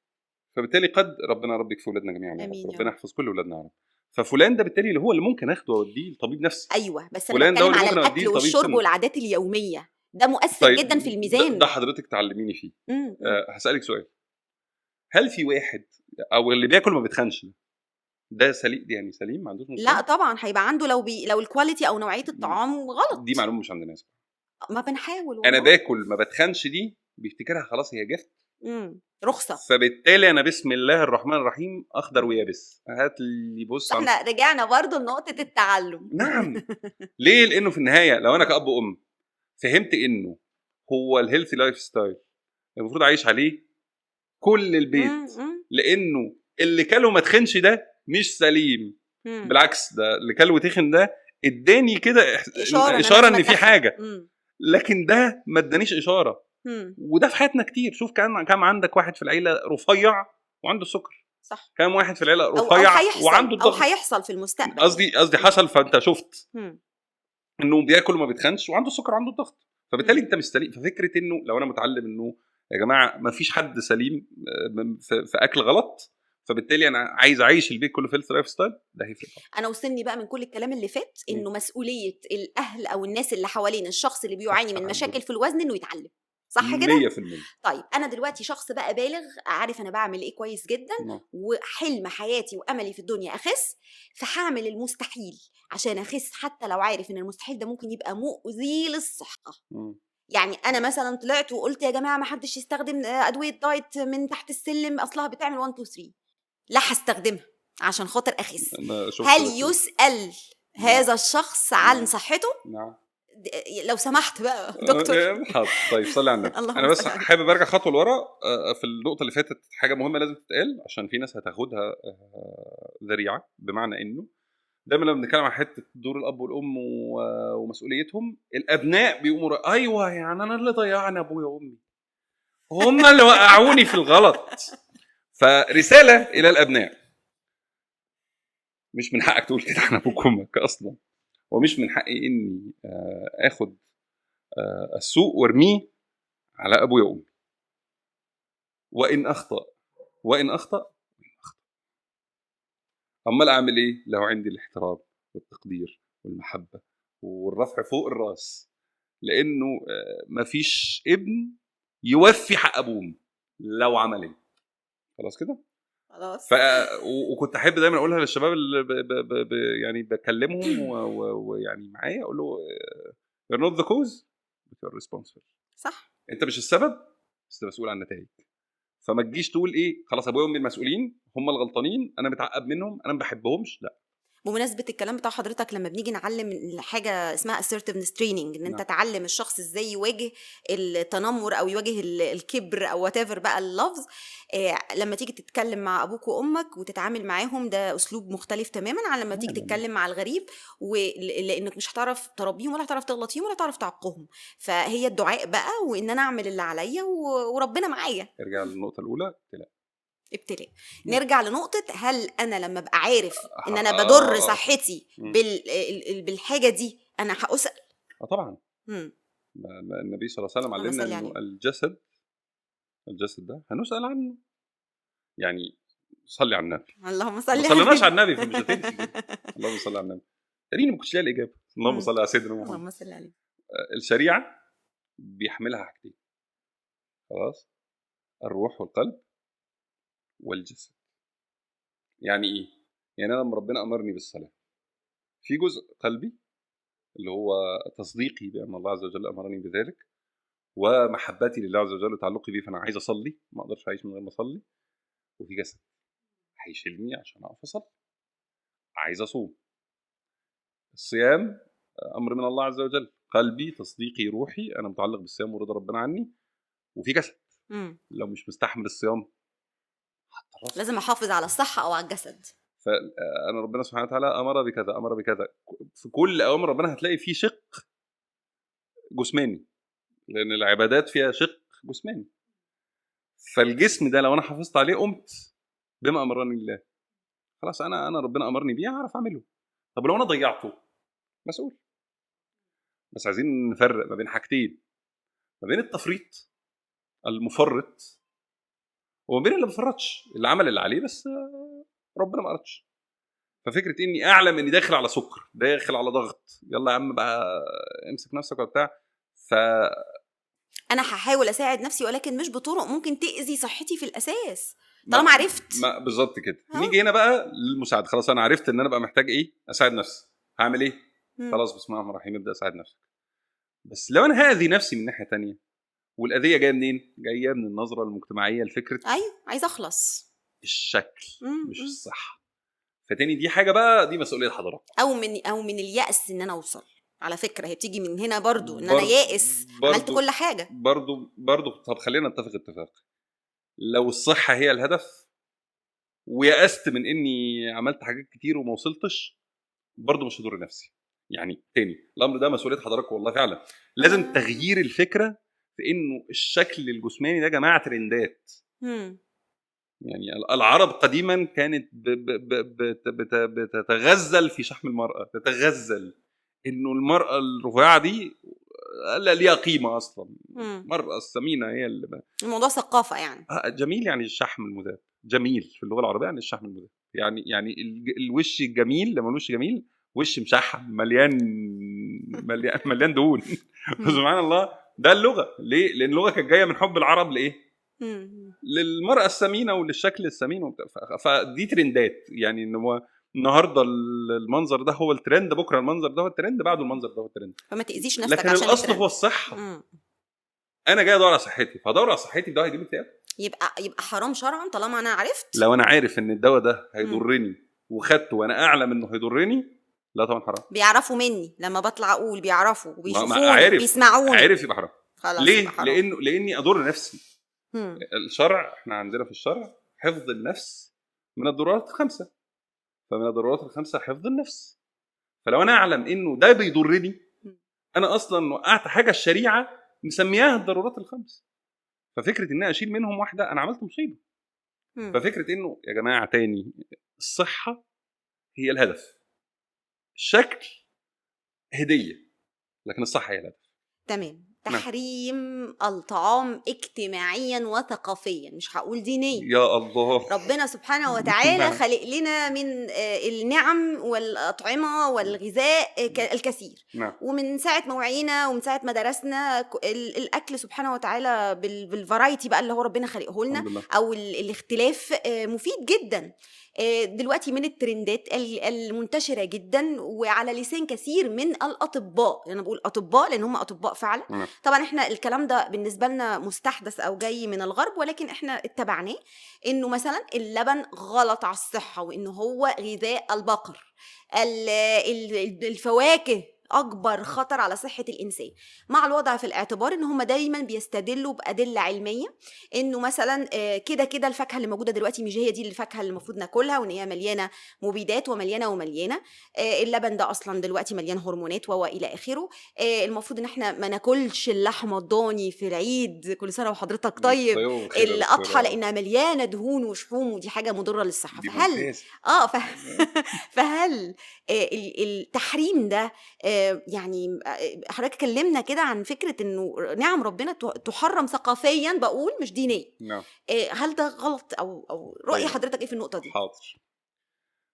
فبالتالي قد ربنا يا رب يكفي ولادنا جميعًا يا رب، آمين يا ربنا رب. يحفظ كل ولادنا يا رب. ففلان ده بالتالي اللي هو اللي ممكن آخده وأوديه لطبيب نفسي، أيوه، بس أنا فلان ده هو باتكلّم اللي على ممكن أوديه الأكل لطبيب والشرب سِمنة. والعادات اليومية، ده مؤثّر طيب جدًا في ده الميزان. حضرتك تعلّميني فيه. إمم. إمم. هاسألِك سؤال، هل في واحد أو اللي بياكل ما بيتخنش ده يعني سليم ما عندوش لأ مشكلة؟ طبعًا هيبقى عنده لو الquality أو نوعية إمم. الطعام دي غلط، معلومة مش عند الناس. ما بنحاول أنا والله. باكل ما باتخنش دي بيفتكرها خلاص هي gift. رخصة. فبالتالي أنا بسم الله الرحمن الرحيم أخضر إمم. ويابس، هات لي بس بُص إحنا رجعنا برضه لنقطة التعلُّم. نعم. ليه؟ لإنه في النهاية لو أنا كأب وأم فهمت إنه هو الhealthy lifestyle المفروض أعيش عليه كل البيت، إمم. إمم. لإنه اللي كَل وما تخنش ده مش سليم، إمم. بالعكس ده اللي كَل وتخن ده ادّاني كده إشارة إن أنا إشارة لازم إن في أتدخّل. حاجة، إمم. لكن ده ما ادّانيش إشارة. إمم. وده في حياتنا كتير، شوف كام عندك واحد في العيلة رفيّع وعنده السُكر. صح. كام واحد في العيلة أو رفيّع وعنده أو الضغط. هيحصل في المستقبل يعني. قصدي حصل فأنت شُفت إمم. إنه بياكل وما بيتخنش وعنده السُكر وعنده الضغط، فبالتالي انت مش سليم. ففكره انه لو انا متعلم انه يا جماعه ما فيش حد سليم في اكل غلط، فبالتالي انا عايز اعيش البيت كله في اللايف ستايل ده، هيفرق. انا وصلني بقى من كل الكلام اللي فات انه مسؤوليه الاهل او الناس اللي حوالين الشخص اللي بيعاني من مشاكل في الوزن انه يتعلم، صح كده؟ 100%. طيب انا دلوقتي شخص بقى بالغ، عارف انا بعمل ايه كويس جدا، وحلم حياتي واملي في الدنيا اخس، فهعمل المستحيل عشان اخس، حتى لو عارف ان المستحيل ده ممكن يبقى مؤذي للصحه. يعني انا مثلا طلعت وقلت يا جماعه ما حدش يستخدم ادويه دايت من تحت السلم، اصلها بتعمل 1 2 3، لا هستخدمها عشان خاطر اخس. هل يسأل هذا الشخص عن صحته؟ نعم. لو سمحت بقى دكتور. طيب صلي على النبي. انا بس حابب ارجع خطوه لورا في النقطه اللي فاتت. حاجه مهمه لازم تتقال عشان في ناس هتاخدها ذريعه، بمعنى انه دايما لما بنتكلم عن حته دور الاب والام ومسؤوليتهم، الابناء بيقوموا ايوه يعني انا اللي ضيعني ابويا وامي، هم اللي وقعوني في الغلط. فرساله الى الابناء، مش من حقك تقول كده عن ابوك وامك اصلا، ومش من حقي اني اخد السوء وارميه على ابويا وامي. وان اخطا امال اعمل ايه؟ لو عندي الاحترام والتقدير والمحبه والرفع فوق الراس، لانه مفيش ابن يوفي حق ابوه لو عمل ايه. خلاص كده خلاص. وكنت احب دايما اقولها للشباب اللي يعني بكلمهم ويعني معايا، اقول له you're not the cause but you're responsible. صح، انت مش السبب بس مسؤول عن النتائج. فما تجيش تقول ايه خلاص ابويا وامي المسؤولين، هم الغلطانين، انا متعقب منهم، انا ما بحبهمش. لا. بمناسبة الكلام بتاع حضرتك، لما بنيجي نعلم حاجة اسمها assertiveness training، ان انت تعلم الشخص ازاي يواجه التنمر او يواجه الكبر او whatever بقى اللفظ، لما تيجي تتكلم مع ابوك وامك وتتعامل معاهم، ده اسلوب مختلف تماما عن لما تيجي تتكلم مع الغريب، لانك مش هتعرف تربيهم ولا هتعرف تغلط فيهم ولا هتعرف تعقهم. فهي الدعاء بقى، وان انا اعمل اللي عليا وربنا معايا. ارجع للنقطة الاولى، ابتلاء. نرجع لنقطة، هل أنا لما أبقى عارف إن أنا بضر صحتي بالحاجة دي أنا هأسأل؟ طبعا. النبي صلى الله عليه وسلم علمنا إنه الجسد ده هنسأل عنه. يعني صلي على النبي. اللهم صلي. ما صليناش على النبي فمش هتمشي. اللهم صلي على النبي. تقريبا ما كنتش لاقي الإجابة. اللهم صلي على سيدنا محمد. اللهم صلي عليه. الشريعة بيحملها حاجتين، خلاص، الروح والقلب والجسد. يعني ايه؟ يعني انا لما ربنا امرني بالصلاه، في جزء قلبي اللي هو تصديقي بان الله عز وجل امرني بذلك، ومحبتي لله عز وجل وتعلقي بيه، فانا عايز اصلي، ما اقدرش اعيش من غير ما اصلي. وفي جسد هيشيلني عشان اقف اصلي، عايز اصوم. الصيام امر من الله عز وجل، قلبي تصديقي روحي انا متعلق بالصيام ورضا ربنا عني. وفي جسد لو مش مستحمل الصيام لازم احافظ على الصحه او على الجسد. فانا ربنا سبحانه وتعالى امر بكذا امر بكذا. في كل اوامر ربنا هتلاقي فيه شق جسماني، لان العبادات فيها شق جسماني. فالجسم ده لو انا حافظت عليه قمت بما امرني الله، خلاص انا ربنا امرني بيه اعرف اعمله. طب لو انا ضيعته مسؤول. بس عايزين نفرق ما بين حاجتين، ما بين التفريط المفرط وما بين اللي ما فرطش، اللي عمل اللي عليه بس ربنا ما أردش. ففكره اني اعلم اني داخل على سكر، داخل على ضغط، يلا يا عم بقى امسك نفسك وبتاع، انا هحاول اساعد نفسي ولكن مش بطرق ممكن تاذي صحتي في الاساس. طالما عرفت بالظبط كده. نيجي هنا بقى للمساعده. خلاص انا عرفت ان انا بقى محتاج ايه، اساعد نفسي. هعمل ايه؟ خلاص بسم الله الرحمن الرحيم ابدا اساعد نفسك. بس لو انا هاذي نفسي من ناحيه تانية، والاذيه جايه منين؟ جايه من النظره المجتمعيه لفكره ايوه عايز اخلص الشكل مش الصحه. فتاني دي حاجه بقى، دي مسؤوليه حضرتك، او من اليأس ان انا اوصل. على فكره هي بتيجي من هنا برضو، ان انا يائس عملت كل حاجه. برضو طب خلينا نتفق اتفاق. لو الصحه هي الهدف ويأست من اني عملت حاجات كتير وما وصلتش، برضو مش هضر نفسي. يعني تاني الامر ده مسؤوليه حضرتك والله فعلا. لازم تغيير الفكره في انه الشكل الجسماني ده جماعه ترندات. يعني العرب قديما كانت بتتغزل في شحم المرأة، تتغزل انه المرأة الرفيعة دي لا ليها قيمه اصلا. مم. المراه السمينه هي اللي الموضوع ثقافة يعني. جميل يعني الشحم المذاب. جميل في اللغه العربيه يعني الشحم المذاب، يعني الوش الجميل لما الوش جميل وش مشحم مليان دهون. سبحان الله. ده اللغه ليه؟ لان اللغه كانت جايه من حب العرب لايه؟ للمراه السمينه وللشكل السمين فدي ترندات. يعني ان هو النهارده المنظر ده هو الترند، بكره المنظر ده هو الترند، بعده المنظر ده هو الترند. فما تاذيش نفسك لكن عشان الاصل الترند. هو الصحه. انا جاي ادور على صحتي، فادور على صحتي ده هيجيب لي اكتئاب. يبقى حرام شرعا طالما انا عرفت. لو انا عارف ان الدواء ده هيضرني وخدته وانا اعلم انه هيضرني، لا طبعا حرام. بيعرفوا مني لما بطلع اقول، بيعرفوا وبيشوفوني عارف بيسمعوني، عارف يبقى حرام. ليه؟ حرام. لاني اضر نفسي. الشرع، احنا عندنا في الشرع حفظ النفس من الضرورات الخمسه، فمن الضرورات الخمسه حفظ النفس. فلو انا اعلم انه ده بيضرني، انا اصلا وقعت حاجه الشريعه مسمياها الضرورات الخمس، ففكره ان انا اشيل منهم واحده انا عملت مصيبه. ففكره انه يا جماعه تاني، الصحه هي الهدف، الشكل هديه، لكن الصحه هي الهدف. تمام. تحريم الطعام اجتماعيا وثقافيا، مش هقول دينيا. يا الله. ربنا سبحانه وتعالى خلق لنا من النعم والأطعمة والغذاء الكثير. ومن ساعة ما وعينا ومن ساعة ما درسنا الأكل سبحانه وتعالى بالفرايتي بقى اللي هو ربنا خلقه لنا، أو الاختلاف مفيد جدا. دلوقتي من الترندات المنتشرة جدا وعلى لسان كثير من الأطباء، أنا بقول أطباء لأن هم أطباء فعلا. طبعا احنا الكلام ده بالنسبة لنا مستحدث أو جاي من الغرب، ولكن احنا اتبعناه. إنه مثلا اللبن غلط على الصحة، وإنه هو غذاء البقر. الفواكه أكبر خطر على صحة الإنسان، مع الوضع في الاعتبار إن هم دايما بيستدلوا بأدلة علمية إنه مثلا كده الفاكهة اللي موجودة دلوقتي مش هي دي الفاكهة اللي المفروض ناكلها، وإن هي مليانة مبيدات ومليانة. اللبن ده أصلا دلوقتي مليان هرمونات وإلى آخره. المفروض إن احنا ما ناكلش اللحمة الضاني في العيد، كل سنة وحضرتك طيب، الأضحى، لأنها مليانة دهون وشحوم ودي حاجة مضرة للصحة. فهل التحريم ده يعني حضرتك كلمنا كده عن فكرة انه نعم ربنا تحرم ثقافيا، بقول مش دينيا. هل ده غلط او رأي حضرتك ايه في النقطة دي؟ حاضر.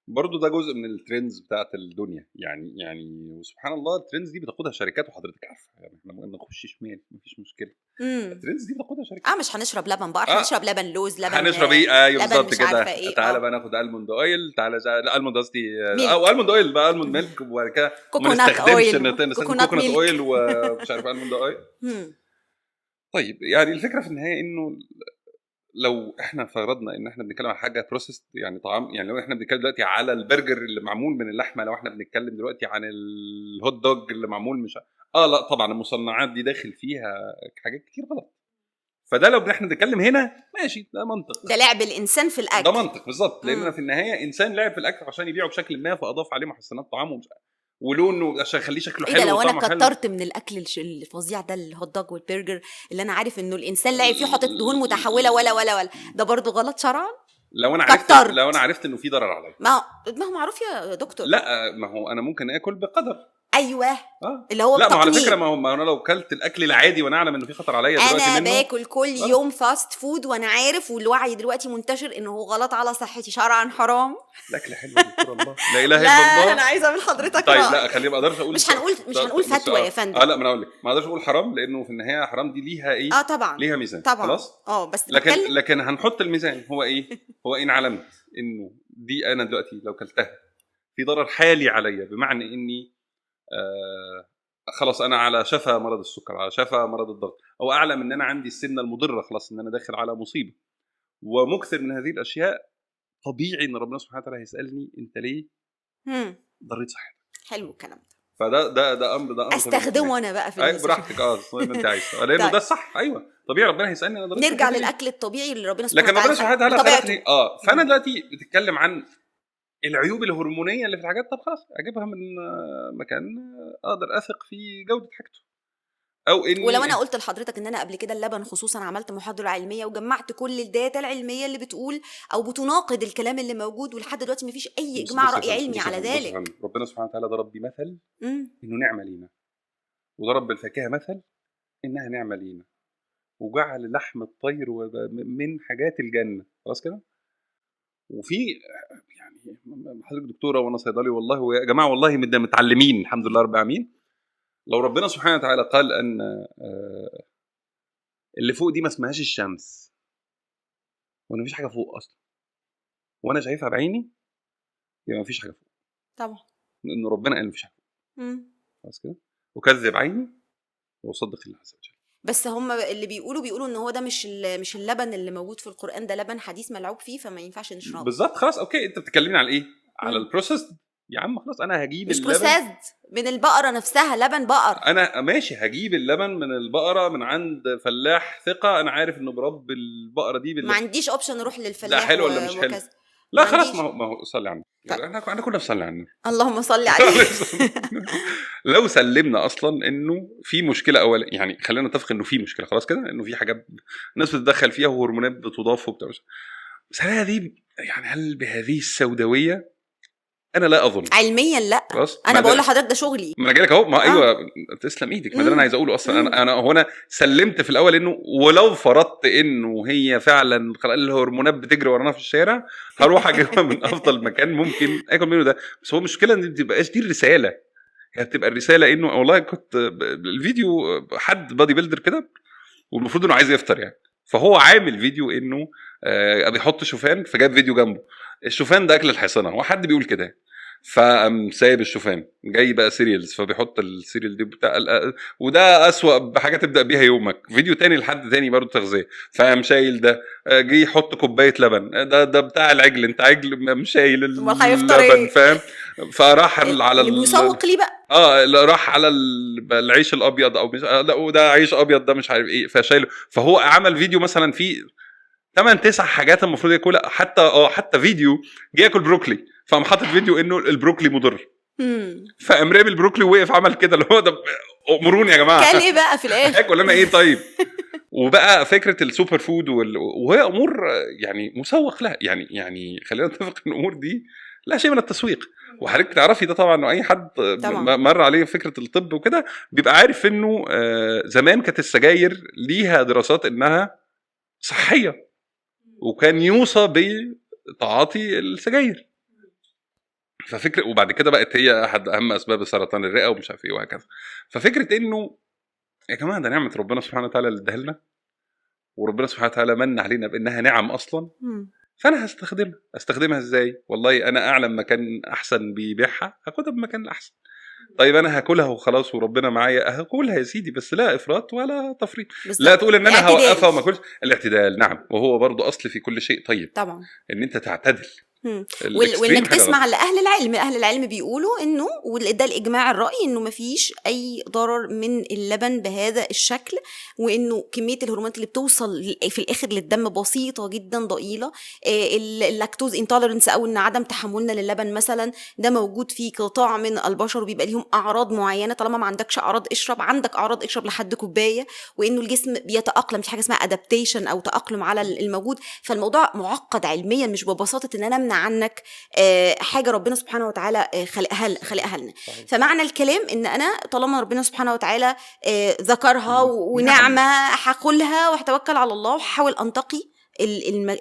برضو ده جزء من الترندز بتاعت الدنيا. يعني وسبحان الله الترندز دي بتاخدها شركات، وحضرتك عارفه يعني احنا ممكن نخش شمال مفيش مشكله. الترندز دي بتاخدها شركات. مش هنشرب لبن بقر، هنشرب لبن لوز، لبن هنشرب ايه؟ ايوه بالظبط كده. إيه؟ تعالى بقى ناخد الموند اويل، تعالى الموند قصدي او الموند اويل بقى، الموند ميلك، وبعد كده ما نستخدمش كوكونات اويل ومش عارف الموند اويل. طيب يعني الفكره في النهايه انه لو احنا فرضنا ان احنا بنتكلم عن حاجه بروسيس، يعني طعام، يعني لو احنا بنتكلم دلوقتي على البرجر اللي معمول من اللحمه، لو احنا بنتكلم دلوقتي عن الهوت دوج اللي معمول مش لا طبعا المصنعات دي داخل فيها حاجات كتير غلط. فده لو احنا بنتكلم هنا ماشي، ده منطق، ده لعب الانسان في الاكل، ده منطق بالظبط، لان في النهايه انسان لعب في الاكل عشان يبيعه بشكل ما، فاضاف عليه محسنات طعامه ولونه عشان يخليه شكله حلو. إيه ده لو انا كترت من الاكل الفظيع ده، الهوت دوج والبرجر اللي انا عارف انه الانسان لعب فيه، حاطط دهون متحوله ولا ده برضو غلط شرعا. لو انا عرفت انه في ضرر عليا، ما هو معروف يا دكتور. لا ما هو انا ممكن اكل بقدر. ايوه اللي هو لا ما على فكره، ما انا لو كلت الاكل العادي وانا اعلم انه في خطر عليا دلوقتي انا باكل كل يوم فاست فود وانا عارف، والوعي دلوقتي منتشر انه هو غلط على صحتي، شرعا حرام. الاكل حلو يا دكتور الله، لا اله الا الله. انا عايزه من حضرتك طيب لا خليني ما اقدرش اقول، مش هنقول فتوى يا فندم. لا ما انا اقول لك ما اقدرش اقول حرام، لانه في النهايه حرام دي ليها ايه؟ طبعا ليها ميزان طبعا. خلاص بس لكن هنحط الميزان هو ايه؟ هو ان علمت انه دي انا دلوقتي لو كلتها في ضرر حالي عليا، بمعنى اني خلاص انا على شفا مرض السكر، على شفا مرض الضغط، او اعلم ان انا عندي السمنه المضره، خلاص ان انا داخل على مصيبه ومكثر من هذه الاشياء، طبيعي ان ربنا سبحانه وتعالى هيسالني انت ليه ضريت صحتك. حلو الكلام ده. فده امر استخدمه انا بقى في براحتك زي ما انت عايز، لانه ده الصح. ايوه طبيعي ربنا هيسالني انا ضريت. نرجع للاكل الطبيعي اللي ربنا سبحانه وتعالى، لكن ربنا سبحانه وتعالى خلقني فانا دلوقتي بتتكلم عن العيوب الهرمونيه اللي في الحاجات، طب خلاص اجيبها من مكان اقدر اثق في جوده حاجته. او اني ولو انا قلت لحضرتك ان انا قبل كده اللبن خصوصا عملت محاضره علميه وجمعت كل الداتا العلميه اللي بتقول او بتناقض الكلام اللي موجود، ولحد دلوقتي مفيش اي اجماع راي علمي على ذلك. ربنا سبحانه وتعالى ضرب بمثل انه نعمه لينا، وضرب بالفاكهه مثل انها نعمه لينا، وجعل لحم الطير من حاجات الجنه. خلاص كده. وفي يعني حضرتك دكتوره وانا صيدلي والله، ويا جماعه والله متعلمين الحمد لله رب العالمين. لو ربنا سبحانه وتعالى قال ان اللي فوق دي ما اسمهاش الشمس، وان مفيش حاجه فوق اصلا، وانا شايفها بعيني، يبقى مفيش حاجه فوق طبعا، لان ربنا قال مفيش حاجه فوق. مم. خلاص كده. وكذب عيني وصدق الله عز وجل. بس هم اللي بيقولوا ان هو ده مش اللبن اللي موجود في القرآن، ده لبن حديث ملعوب فيه، فما ينفعش نشربه. بالظبط. خلاص اوكي، انت بتتكلمين على ايه؟ على البروسيس. يا عم خلاص انا هجيب مش اللبن بروسيسد من البقرة نفسها، لبن بقر. انا ماشي، هجيب اللبن من البقره من عند فلاح ثقه، انا عارف انه برب البقره دي ما عنديش اوبشن اروح للفلاح. ده حلو ولا مش حلو؟ وكذا. لا ما خلاص، عنديش. ما هو صلي على النبي. طيب. احنا كنا بنصلي على النبي. اللهم صل عليه. لو سلمنا اصلا انه في مشكله اول، يعني خلينا نتفق انه في مشكله خلاص كده، انه في حاجات الناس بتتدخل فيها وهرمونات بتضاف وبتاع، بس هل هذه يعني هل بهذه السوداويه؟ انا لا اظن. علميا لا. انا بقول لحضرتك ده شغلي. ما انا جاي لك اهو. ما ايوه تسلم ايدك. ما ده انا عايز اقوله اصلا. انا هنا سلمت في الاول انه ولو فرضت انه هي فعلا الهرمونات بتجري ورانا في الشارع، هروح اجيبها من افضل مكان ممكن اكل منه ده. بس هو المشكله ان ما تبقاش دي الرساله. هي بتبقى الرساله انه والله كنت الفيديو حد بادي بيلدر كده، والمفروض انه عايز يفطر يعني، فهو عامل فيديو انه بيحط شوفان، فجاب فيديو جنبه الشوفان ده اكل الحصانه، هو حد بيقول كده، فقام سايب الشوفان جاي بقى سيريالز، فبيحط السيريال دي بتاع وده اسوأ بحاجه تبدا بيها يومك. فيديو تاني لحد تاني برضه تغذيه، فقام شايل ده، جه يحط كوبايه لبن، ده بتاع العجل، انت عجل مش شايل اللبن، فاهم؟ فراح على المسوق ليه بقى راح على العيش الابيض او مش لا، وده عيش ابيض ده مش عارف ايه، فشايله. فهو عمل فيديو مثلا فيه 8-9 حاجات المفروض ياكلها، حتى فيديو جه ياكل بروكلي، فقام حاطط فيديو انه البروكلي مضر، فقام رامي البروكلي ووقف عمل كده اللي هو ده. امروني يا جماعه، كان ايه بقى في الاخر؟ هاكل انا ايه طيب؟ وبقى فكره السوبر فود وهي امور يعني مسوق لها، يعني خلينا نتفق ان الامور دي لا شيء من التسويق. وحضرتك تعرفي ده طبعا، انه اي حد مر عليه فكره الطب وكده بيبقى عارف انه زمان كانت السجاير ليها دراسات انها صحيه، وكان يوصى بتعاطي السجاير، ففكره. وبعد كده بقت هي احد اهم اسباب سرطان الرئه ومش عارف ايه وهكذا. ففكره انه يا جماعه ده نعمه ربنا سبحانه وتعالى اللي اداها لنا، وربنا سبحانه وتعالى من علينا بانها نعم اصلا، فانا استخدمها ازاي؟ والله انا اعلم مكان احسن بيبيعها، هاخدها بمكان احسن. طيب انا هاكلها وخلاص وربنا معايا، هاكلها يا سيدي، بس لا افراط ولا تفريط. لا تقول ان انا هوقفها وما اكلش. الاعتدال نعم، وهو برضو اصل في كل شيء طيب طبعا، ان انت تعتدل. وانك تسمع لاهل العلم. اهل العلم بيقولوا انه، وده الاجماع الراي، انه مفيش اي ضرر من اللبن بهذا الشكل، وانه كميه الهرمونات اللي بتوصل في الاخر للدم بسيطه جدا ضئيله. اللاكتوز انتولرنس او ان عدم تحملنا للبن مثلا، ده موجود في قطاع من البشر وبيبقى لهم اعراض معينه. طالما ما عندكش اعراض اشرب، عندك اعراض اشرب لحد كوبايه، وانه الجسم بيتاقلم. في حاجه اسمها ادابتيشن او تاقلم على الموجود. فالموضوع معقد علميا، مش ببساطه ان انا عنك حاجة ربنا سبحانه وتعالى خلقها لنا. فمعنى الكلام ان انا طالما ربنا سبحانه وتعالى ذكرها ونعمة، هاكلها وهتوكل على الله، وهحاول انتقي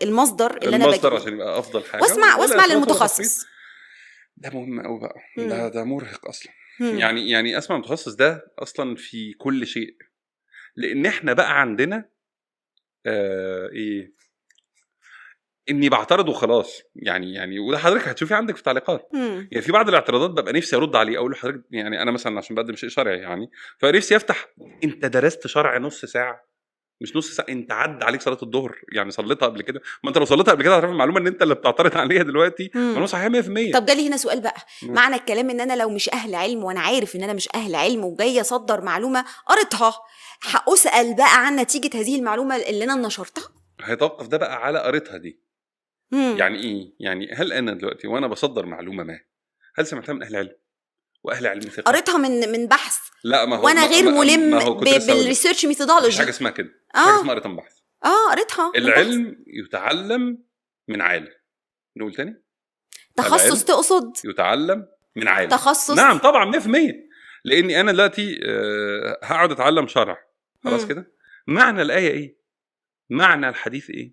المصدر اللي انا بجيبه عشان يبقى افضل حاجة، واسمع للمتخصص. ده مهم قوي بقى. ده مرهق اصلا. يعني اسمع المتخصص ده اصلا في كل شيء، لان احنا بقى عندنا ايه، اني بعترض وخلاص. يعني وده حضرتك هتشوفي عندك في التعليقات. يعني في بعض الاعتراضات ببقى نفسي ارد عليه، اقول لحضرتك يعني انا مثلا عشان بقدم شيء شرعي، يعني فنفسي افتح، انت درست شرع نص ساعه، مش نص ساعه، انت عدى عليك صلاه الظهر يعني صليتها قبل كده. ما انت لو صليتها قبل كده هتعرف المعلومه ان انت اللي بتعترض عليها دلوقتي معلومه صحيحه 100%. طب جالي هنا سؤال بقى. معنى الكلام ان انا لو مش اهل علم، وانا عارف ان انا مش اهل علم، وجايه اصدر معلومه قريتها، هاسال بقى عن نتيجه هذه المعلومه اللي انا نشرتها؟ هيتوقف ده بقى على قريتها دي. يعني ايه؟ يعني هل انا دلوقتي وانا بصدر معلومه ما، هل سمعتها من اهل علم واهل علم ثقه؟ قريتها من بحث؟ لا، ما هو وانا غير ملم بالريسيرش ميثودولوجي. مش حاجه اسمها كده، حاجه اسمها قريتها من بحث. قريتها. العلم يتعلم من عالم. نقول تاني، تخصص تقصد؟ يتعلم من عالم. تخصص، نعم طبعا 100%. لاني انا دلوقتي هقعد اتعلم شرع خلاص كده. معنى الايه ايه؟ معنى الحديث ايه؟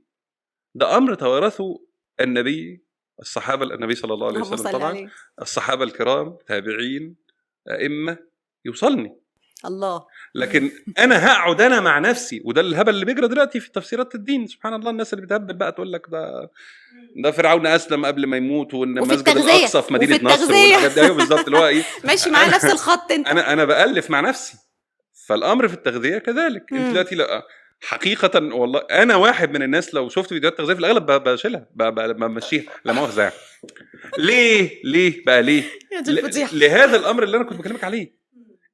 ده امر توارثه النبي، الصحابه، النبي صلى الله عليه وسلم طبعا، الصحابه الكرام، تابعين، ائمه، يوصلني. الله. لكن انا هقعد انا مع نفسي، وده الهبل اللي بيجرى دلوقتي في تفسيرات الدين. سبحان الله، الناس اللي بتهبل بقى تقول لك ده فرعون اسلم قبل ما يموت، وان المسجد الاقصى في مدينه نصر والحاجات دي. ايوه بالظبط، اللي هو ايه، ماشي معايا نفس الخط انت. انا بألف مع نفسي. فالامر في التغذيه كذلك. انت دلوقتي لا حقيقه والله، انا واحد من الناس لو شفت فيديوهات تغذيه في الاغلب بشيلها، بمشيها لا مؤاخذه. ليه بقى ليه لهذا الامر اللي انا كنت بكلمك عليه،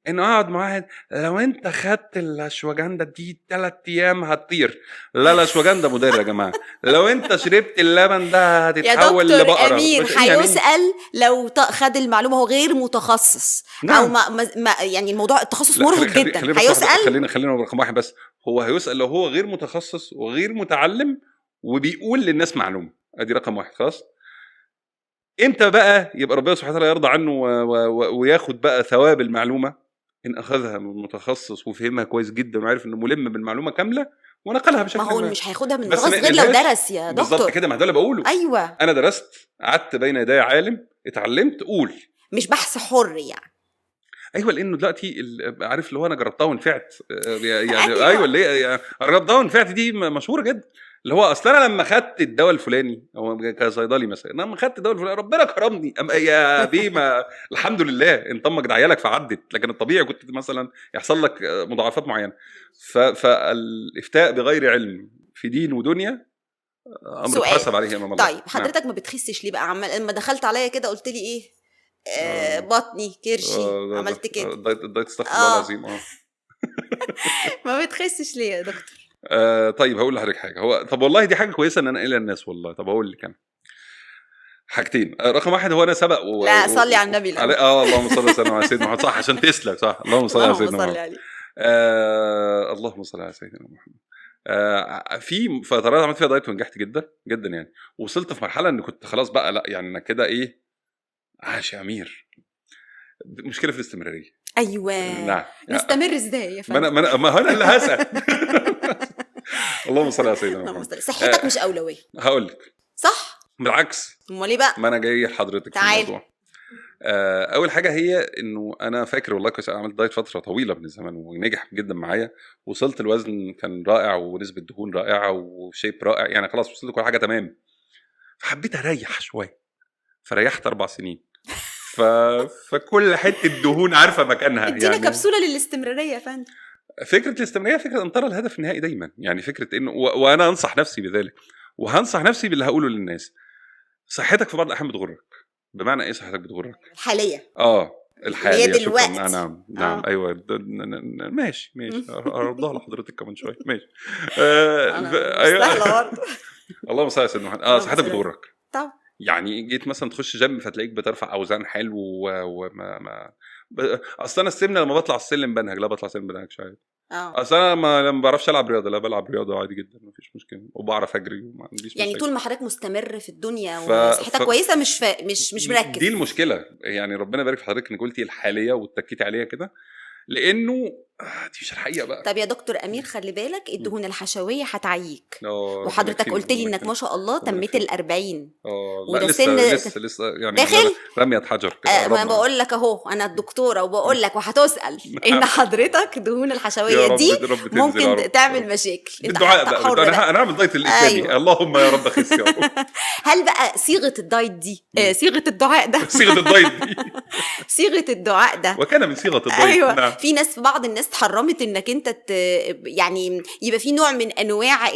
انه اقعد مع واحد لو انت خدت الاشواجندا دي 3 ايام هتطير. لا الاشواجندا مضر يا جماعه. لو انت شربت اللبن ده هتتحول لبقره. يا دكتور امير هيسال لو خد المعلومه هو غير متخصص. نعم. او ما يعني الموضوع التخصص مرهق جدا. هيسال خلينا رقم واحد بس، هو هيسال لو هو غير متخصص وغير متعلم وبيقول للناس معلومه. ادي رقم واحد خلاص. امتى بقى يبقى ربنا سبحانه وتعالى يرضى عنه وياخد بقى ثواب المعلومه؟ إن أخذها من متخصص وفهمها كويس جدا وعارف إنه ملم بالمعلومة كاملة ونقلها بشكل. ما هو مش هياخدها من متخصص غير لو درس يا دكتور. بالظبط كده، ما ده اللي بقوله. أيوة، أنا درست، قعدت بين يدي عالم، اتعلمت، قول مش بحث حر يعني. ايوه، لانه دلوقتي عارف اللي هو انا جربتها ونفعت يعني. ايوه اللي هي جربتها ونفعت دي مشهوره جدا. اللي هو اصلا انا لما خدت الدواء الفلاني او كصيدلي مثلا، لما خدت الدواء الفلاني ربنا كرمني يا بيما الحمد لله انطمك دعيالك فعدت. لكن الطبيعي كنت مثلا يحصل لك مضاعفات معينه. فالافتاء بغير علم في دين ودنيا امر تحاسب عليه امام الله. طيب حضرتك ما بتخسش ليه بقى؟ عمال لما دخلت عليا كده قلت لي ايه؟ بطني كرشي عملت كده الدايت استغفر الله العظيم. ما بتخسش ليه يا دكتور؟ طيب هقول لحضرتك حاجه. هو طب والله دي حاجه كويسه ان انا انقلها للناس والله. طب هقول لك انا حاجتين. رقم واحد هو انا سبق لا صلي على النبي الأول. اللهم صل وسلم على سيدنا محمد. صح عشان تسلك. صح اللهم صل على سيدنا محمد. اللهم صل على سيدنا محمد. في فترات عملت فيها دايت ونجحت جدا جدا يعني. وصلت في مرحله ان كنت خلاص بقى لا يعني انا كده ايه، عاش يا امير. مشكله في الاستمراريه. ايوه نعم. نستمر ازاي يا فندم؟ ما انا اللي هسال. اللهم صل على سيدنا محمد. صحتك مش اولويه. هقول لك صح، بالعكس. امال ايه بقى؟ ما انا جاي لحضرتك في الموضوع. اول حاجه هي انه انا فاكر والله كويس عملت دايت فتره طويله من الزمن ونجح جدا معايا. وصلت الوزن كان رائع ونسبه دهون رائعه وشيب رائع يعني. خلاص وصلت كل حاجه تمام. فحبيت اريح شويه فريحت 4 سنين. فكل حته دهون عارفه مكانها. ادينا يعني كبسوله للاستمراريه يا فندم. فكره الاستمراريه فكره ان ترى الهدف النهائي دايما يعني. فكره انه وانا انصح نفسي بذلك وهنصح نفسي باللي هقوله للناس. صحتك في بعض الاحيان بتغرك. بمعنى ايه صحتك بتغرك؟ الحاليه. الحاليه شكرا. نعم ايوه ماشي ارضها لحضرتك كمان شويه. ماشي ايوه اللهم صل على سيدنا محمد. صحتك بتغرك. طب يعني جيت مثلا تخش جيم فتلاقيك بترفع اوزان حلو وما اصلا السمنه لما بطلع السلم بنهج. لا بطلع السلم بنهج شويه. اصلا لما بعرفش العب رياضه. لا بلعب رياضه عادي جدا مفيش مشكله وبعرف اجري وما عنديش يعني طول ما حضرتك مستمر في الدنيا وصحتك كويسه مش مركز. دي المشكله يعني. ربنا يبارك في حضرتك انك قلتي الحاليه واتكيتي عليها كده لانه دي مش الحقيقه بقى. طب يا دكتور امير خلي بالك الدهون الحشويه هتعييك. وحضرتك قلت لي انك ما شاء الله تميت ال40. وده سن لسه يعني داخل رميه حجر ما بقول لك اهو انا الدكتوره وبقول لك وهتسال ان حضرتك دهون الحشويه دي ممكن تعمل مشاكل. الدعاء بقى انا هعمل دايت الاسلامي. أيوة. اللهم يا رب خس يا رب. هل بقى صيغه الدايت دي صيغه الدعاء ده صيغه الدايت دي صيغه الدعاء ده وكان من صيغه الدايت. ايوه نعم. في ناس، في بعض الناس اتحرمت انك انت يعني يبقى في نوع من انواع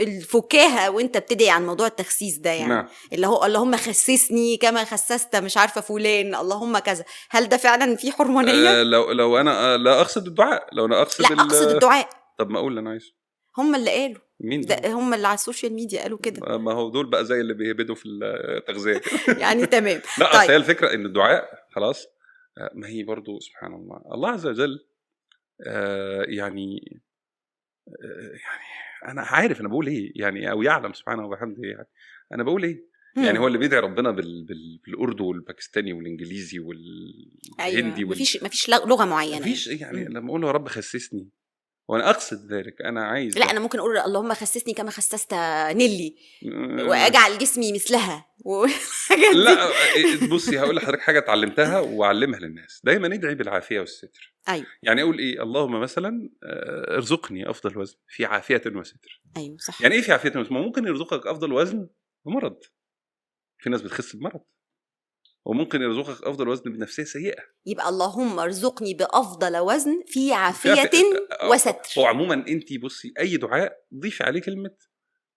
الفكاهه وانت بتدعي عن موضوع التخسيس ده يعني. نعم. اللي هو اللهم خسسني كما خسست مش عارفه فلان اللهم كذا. هل ده فعلا في حرمانيه؟ لو انا لا اقصد الدعاء. لو انا اقصد لا اقصد الدعاء. طب ما اقول اللي انا عايزه. هم اللي قالوا. مين ده؟ هم اللي على السوشيال ميديا قالوا كده. ما هو دول بقى زي اللي بيهبدوا في التغذيه يعني تمام. لا طيب. هي الفكره ان الدعاء خلاص. ما هي برضو سبحان الله عز وجل يعني انا عارف انا بقول ايه يعني او يعلم سبحانه وبحمده يعني انا بقول ايه. يعني هو اللي بيدعي ربنا بالاردو والباكستاني والانجليزي والهندي ايوه مفيش لغه معينه مفيش يعني لما اقول له يا رب خسسني وانا اقصد ذلك انا عايز لا انا ممكن اقول اللهم خسسني كما خسست نيلي واجعل جسمي مثلها لا بصي هقول لحضرتك حاجه اتعلمتها واعلمها للناس دايما ندعي بالعافيه والستر. ايوه يعني اقول ايه اللهم مثلا ارزقني افضل وزن في عافيه وستر. ايوه صح. يعني ايه في عافيه وستر؟ ممكن يرزقك افضل وزن بمرض، في ناس بتخس بمرض، وممكن يرزقك افضل وزن بنفسيه سيئه. يبقى اللهم ارزقني بافضل وزن في عافيه وستر. هو عموما انت بصي اي دعاء ضيفي عليه كلمه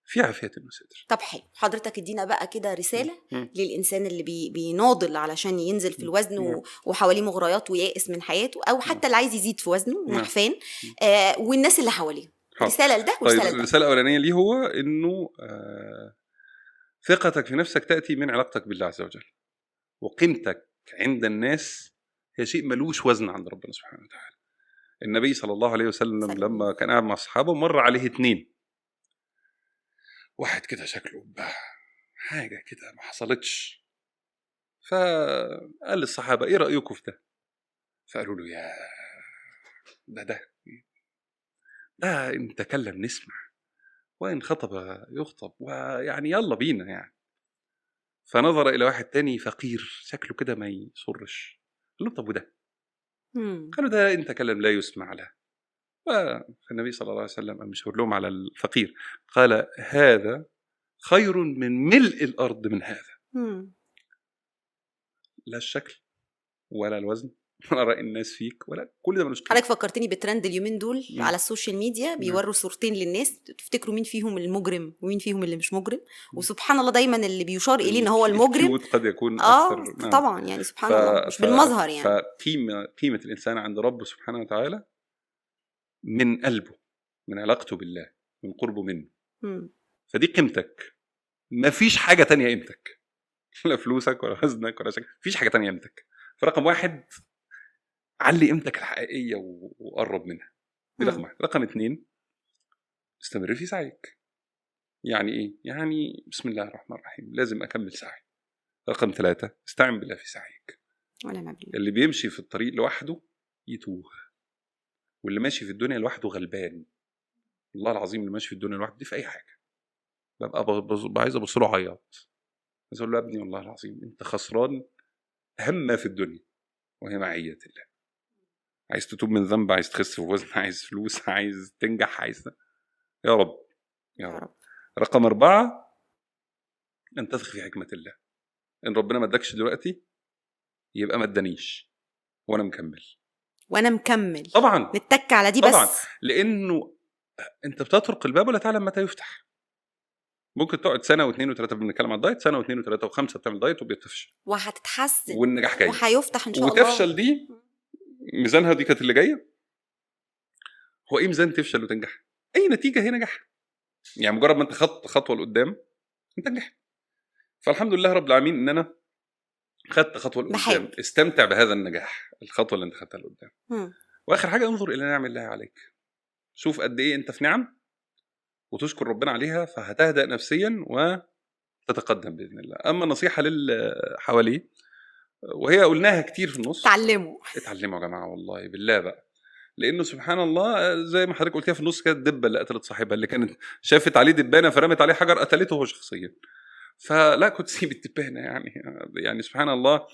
في عافيه وستر. طب حلو، حضرتك ادينا بقى كده رساله للانسان اللي بيناضل علشان ينزل في الوزن وحواليه مغريات ويائس من حياته، او حتى اللي عايز يزيد في وزنه نحفان، والناس اللي حواليه. رساله لده ورساله طيب لده. الرساله الاولانيه ليه هو انه ثقتك في نفسك تاتي من علاقتك بالله عز وجل، وقيمتك عند الناس هي شيء ملوش وزن عند ربنا سبحانه وتعالى. النبي صلى الله عليه وسلم لما كان قاعد مع أصحابه مر عليه 2، واحد كده شكله حاجة كده ما حصلتش، فقال للصحابة إيه رأيكم في ده؟ فقالوا له يا ده إن تكلم نسمع وإن خطب يخطب، ويعني يلا بينا يعني. فنظر إلى واحد تاني فقير شكله كده ما يصرش، قال له طب وده؟ قالوا ده إن تكلم لا يسمع له. فالنبي صلى الله عليه وسلم مشور لهم على الفقير، قال هذا خير من ملء الأرض من هذا. لا الشكل ولا الوزن ولا رأي الناس فيك ولا كل ده ملوش قيمة. حضرتك فكرتني بترند اليومين دول على السوشيال ميديا، بيوروا صورتين للناس تفتكروا مين فيهم المجرم ومين فيهم اللي مش مجرم، وسبحان الله دايما اللي بيشار إليه إن هو المجرم قد يكون أكثر طبعا يعني سبحان الله مش بالمظهر يعني. فقيمة الإنسان عند ربه سبحانه وتعالى من قلبه، من علاقته بالله، من قربه منه. فدي قيمتك، ما فيش حاجة تانية قيمتك، لا فلوسك ولا وزنك ولا شكل، فيش حاجة تانية قيمتك. فرقم 1 علي قيمتك الحقيقية وقرب منها، دي رقم 1. رقم 2 استمر في سعيك. يعني ايه؟ يعني بسم الله الرحمن الرحيم لازم اكمل سعي. رقم 3 استعن بالله في سعيك. اللي بيمشي في الطريق لوحده يتوه، واللي ماشي في الدنيا لوحده غلبان. والله العظيم اللي ماشي في الدنيا لوحده دي في اي حاجة ببقى عايز ابص له عياط، عايز اقول له يا ابني والله العظيم انت خسران اهم ما في الدنيا وهي معية الله. عايز تتوب من ذنب، عايز تخس في وزن، عايز فلوس، عايز تنجح، عايز يا رب يا رب. رقم 4 أن تثق في حكمة الله. إن ربنا ما ادكش دلوقتي يبقى ما ادانيش وأنا مكمل طبعا، نتك على دي طبعا. بس لأنه أنت بتطرق الباب ولا تعلم متى يفتح. ممكن تقعد 1 و2 و3 بنتكلم عن الدايت، 1 و2 و3 و5 بتعمل دايت وبيتفشل وهتتحسن والنجاح جاي وهيفتح إن شاء الله. وتفشل دي ميزانها دي كانت اللي جايه. هو ايه ميزان تفشل وتنجح؟ اي نتيجه هي نجاح. يعني مجرد ما انت خدت خطوه لقدام انت نجحت. فالحمد لله رب العالمين ان انا خدت خطوه لقدام. استمتع بهذا النجاح، الخطوه اللي انت خدتها لقدام. واخر حاجه انظر الى نعم الله عليك. شوف قد ايه انت في نعم وتشكر ربنا عليها، فهتهدأ نفسيا وتتقدم باذن الله. اما النصيحه للحواليه وهي قلناها كتير في النص، اتعلموا يا جماعه والله بالله بقى. لانه سبحان الله زي ما حضرتك قلتيها في النص كده، الدبه اللي قتلت صاحبها اللي كانت شافت عليه دبانه فرمت عليه حجر قتلته هو شخصيا. فلا كنت سيب الدبانه يعني سبحان الله.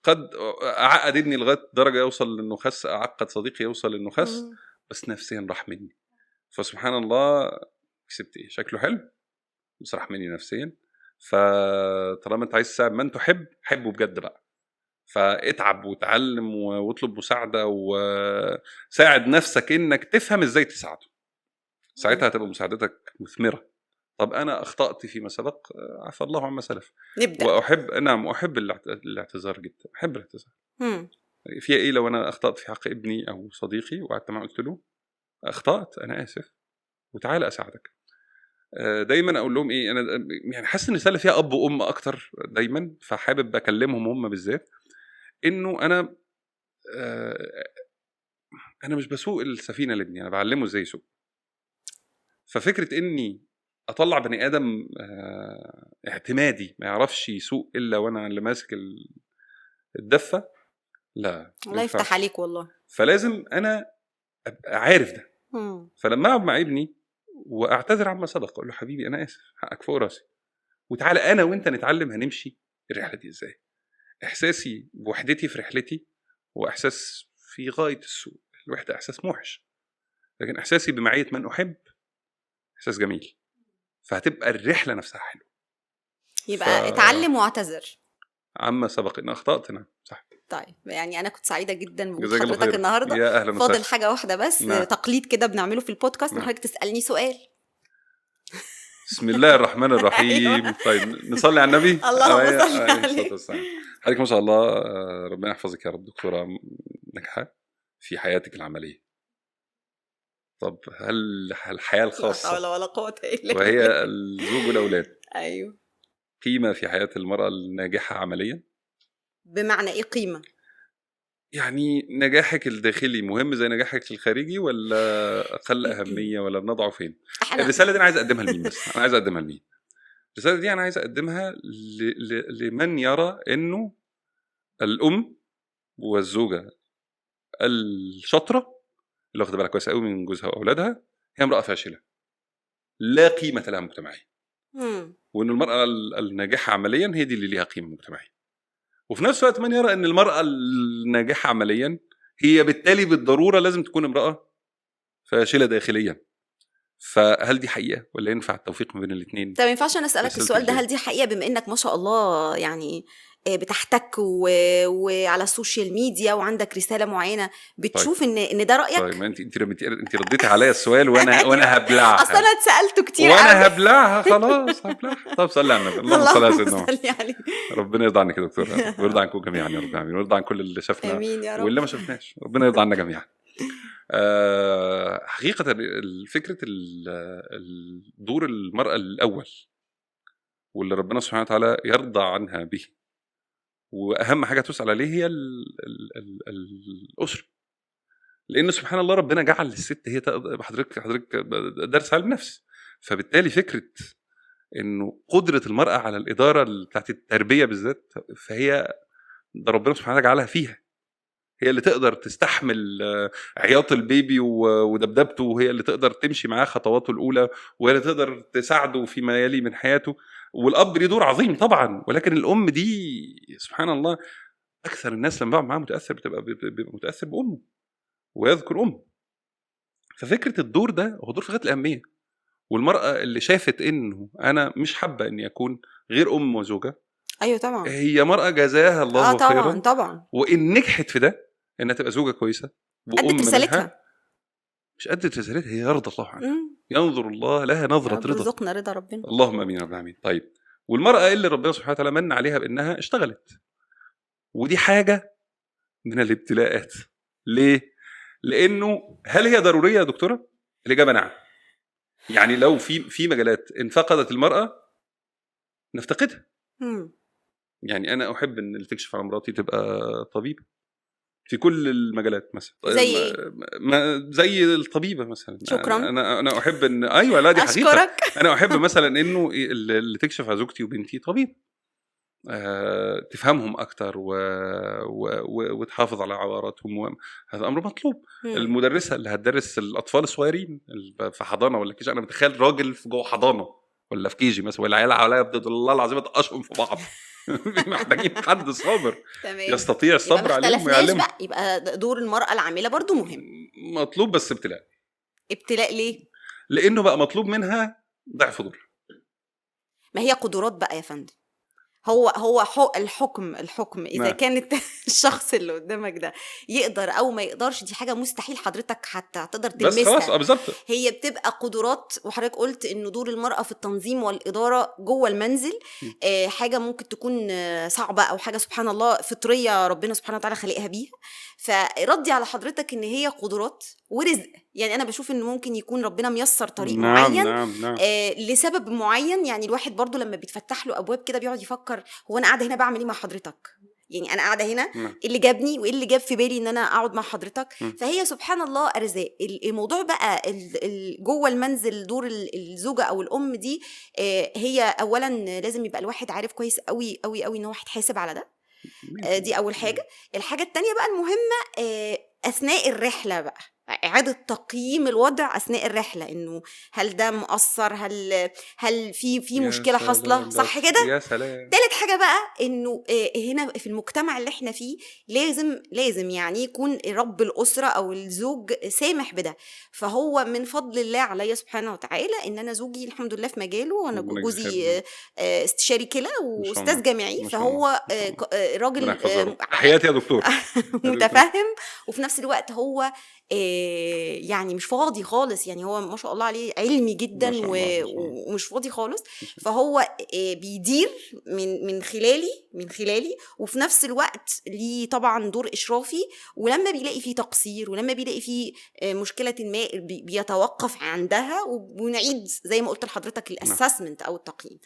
قد عقد ابني لغايه درجه يوصل انه خس، اعقد صديقي يوصل انه خس، بس نفسيا راح مني. فسبحان الله كسبت ايه؟ شكله حلو بس راح مني نفسيا. فطالما انت عايز تساعد من تحب، حبه بجد بقى. فاتعب وتعلم واطلب مساعدة وساعد نفسك انك تفهم ازاي تساعده. ساعتها هتبقى مساعدتك مثمرة. طب انا اخطأت فيما سبق، عفى الله عما سلف. نبدأ. واحب الاعتذار جدا، احب الاعتذار. فيها ايه لو انا اخطأت في حق ابني او صديقي وقعدت معه قلت له اخطأت انا اسف وتعال اساعدك. دايما اقول لهم ايه، انا يعني حاسس ان الرساله فيها اب وام اكتر دايما، فحابب اكلمهم هم بالذات انه انا مش بسوق السفينه لابني، انا بعلمه ازاي يسوق. ففكره اني اطلع بني ادم اعتمادي ما يعرفش يسوق الا وانا اللي ماسك الدفه، لا الله يفتح عليك والله. فلازم انا ابقى عارف ده. فلما اقعد مع ابني واعتذر عما سبق، اقول له حبيبي انا اسف، حقك فوق راسي، وتعالى انا وانت نتعلم هنمشي الرحله دي ازاي. احساسي بوحدتي في رحلتي هو احساس في غايه السوء، الوحده احساس موحش، لكن احساسي بمعيه من احب احساس جميل، فهتبقى الرحله نفسها حلوه. يبقى اتعلم واعتذر عما سبق ان اخطات. نعم صح. طيب يعني انا كنت سعيده جدا بوجود جزاك الله حضرتك خير. النهارده. يا اهلا فاضل وسهلا. حاجه واحده بس، نعم. تقليد كده بنعمله في البودكاست، ان نعم. حضرتك تسالني سؤال. بسم الله الرحمن الرحيم. أيوة. طيب نصلي على النبي. اللهم صل عليه. حضرتك ما شاء الله ربنا يحفظك يا رب دكتورة ناجحة في حياتك العملية. طب هل الحياة لا الخاصة حول ولا قوه الا بالله. وهي الزوج والأولاد ايوه. قيمة في حياة المرأة الناجحة عمليا؟ بمعنى ايه قيمه؟ يعني نجاحك الداخلي مهم زي نجاحك الخارجي، ولا أقل أهمية، ولا بنضعه فين؟ الرسالة دي أنا عايز أقدمها لمين بس؟ أنا عايز أقدمها لمين؟ الرسالة دي أنا عايز أقدمها لمن يرى إنه الأم والزوجة الشاطرة اللي واخدة بالها كويس قوي من جوزها وأولادها هي امرأة فاشلة لا قيمة لها مجتمعيا، وإن المرأة الناجحة عمليا هي دي اللي ليها قيمة مجتمعيا. وفي نفس الوقت من يرى إن المرأة الناجحة عمليا هي بالتالي بالضرورة لازم تكون امرأة فاشلة داخليا. فهل دي حقيقة ولا ينفع التوفيق ما بين الاثنين؟ طب ما ينفعش انا اسالك السؤال ده، هل دي حقيقه بما انك ما شاء الله يعني بتحتك وعلى السوشيال ميديا وعندك رساله معينه بتشوف طيب. ان ده رايك؟ طيب ما انت رديتي عليا السؤال وانا هبلعها. اصل انا اتسالته كتير وانا هبلعها خلاص هبلعها. طب صلي على النبي. اللهم صل على سيدنا. ربنا يرضى عنك يا دكتور، ويرضى عنكم جميعا يا رب العالمين، ويرضى عن كل اللي شافنا واللي ما شفناش، ربنا يرضى عنا جميعا. حقيقة فكرة دور المرأة الأول واللي ربنا سبحانه وتعالى يرضى عنها به، وأهم حاجة تسأل عليه هي الأسرة، لأن سبحان الله ربنا جعل للست هي حضرتك درس علم نفس، فبالتالي فكرة إنه قدرة المرأة على الإدارة بتاعت التربية بالذات، فهي ده ربنا سبحانه وتعالى جعلها فيها، هي اللي تقدر تستحمل عياط البيبي ودبدبته، وهي اللي تقدر تمشي معاه خطواته الأولى، وهي اللي تقدر تساعده فيما يلي من حياته. والأب ليه دور عظيم طبعا، ولكن الأم دي سبحان الله أكثر الناس لما بقى معاه متأثر بيبقى متأثر بأمه ويذكر أمه. ففكرة الدور ده هو دور في غاية الأهمية، والمرأة اللي شافت إنه أنا مش حابة إني أكون غير أم وزوجة، أيوة طبعا هي مرأة جزاها الله خيرا طبعا، وإن نجحت في ده إنها تبقى زوجة كويسة وأم أدت رسالتها، مش أدت رسالتها، هي يرضى الله عنها، ينظر الله لها نظرة رضا، يرزقنا رضا ربنا، اللهم آمين رب العالمين. طيب والمرأة اللي ربنا سبحانه وتعالى من عليها بأنها اشتغلت، ودي حاجة من الابتلاءات. ليه؟ لأنه هل هي ضرورية يا دكتورة؟ الإجابة نعم. يعني لو في مجالات ان فقدت المرأة نفتقدها. يعني أنا أحب إن اللي تكشف على مراتي تبقى طبيبة في كل المجالات مثلا. زي زي الطبيبة مثلا. شكرا. أنا أحب إن أيوة لا دي حقيقة. أنا أحب مثلا إنه اللي تكشف على زوجتي وبنتي طبيب، تفهمهم أكتر وتحافظ على عوراتهم، هذا أمر مطلوب. المدرسة اللي هتدرس الأطفال الصغيرين في حضانة ولا كيجي، أنا بتخيل راجل في جوه حضانة ولا في كيجي مثلا، ولا عيال عليا بدل الله العظيم تقشهم في بعض. محتاجين حد صابر يستطيع الصبر عليهم ويعلمهم. يبقى دور المرأة العاملة برضو مهم، مطلوب، بس ابتلاء. ابتلاء ليه؟ لأنه بقى مطلوب منها ضعف دور. ما هي قدرات بقى يا فندم. هو الحكم اذا كانت الشخص اللي قدامك ده يقدر او ما يقدرش، دي حاجه مستحيل حضرتك حتى هتقدر تلمسها، بس خلاص بالظبط. هي بتبقى قدرات. وحضرتك قلت انه دور المراه في التنظيم والاداره جوه المنزل حاجه ممكن تكون صعبه او حاجه سبحان الله فطريه ربنا سبحانه وتعالى خلقها بيها. فردي على حضرتك ان هي قدرات ورزق. يعني انا بشوف ان ممكن يكون ربنا ميسر طريق معين نعم. لسبب معين. يعني الواحد برضو لما بيتفتح له ابواب كده بيقعد يفكر هو انا قاعده هنا بعمل ايه مع حضرتك؟ يعني انا قاعده هنا، نعم. إيه اللي جابني وايه اللي جاب في بالي ان انا اقعد مع حضرتك؟ فهي سبحان الله ارزاق. الموضوع بقى جوه المنزل دور الزوجه او الام دي، هي اولا لازم يبقى الواحد عارف كويس قوي قوي قوي ان هو هيتحاسب على ده. دي اول حاجه. الحاجه التانية بقى المهمه، اثناء الرحله بقى اعاده تقييم الوضع اثناء الرحله، انه هل ده مؤثر، هل في يا مشكله حاصله، سلام صح بس، كده؟ يا سلام. تالت حاجة بقى انه هنا في المجتمع اللي احنا فيه لازم يعني يكون رب الأسرة او الزوج سامح بده. فهو من فضل الله عليا سبحانه وتعالى ان انا زوجي الحمد لله في مجاله، وانا ربنا يجزيه جوزي خير. استشاري كلى ما شاء واستاذ الله، جامعي، ما شاء الله، فهو ما شاء الله. ربنا راجل يحفظه يا رب. تحياتي يا دكتور. متفهم، وفي نفس الوقت هو يعني مش فاضي خالص، يعني هو ما شاء الله عليه علمي جدا ما شاء الله، ما شاء الله. ومش فاضي خالص. فهو بيدير من خلالي، وفي نفس الوقت ليه طبعا دور إشرافي، ولما بيلاقي فيه تقصير ولما بيلاقي فيه مشكلة ما بيتوقف عندها ونعيد زي ما قلت لحضرتك الاسسمنت أو التقييم.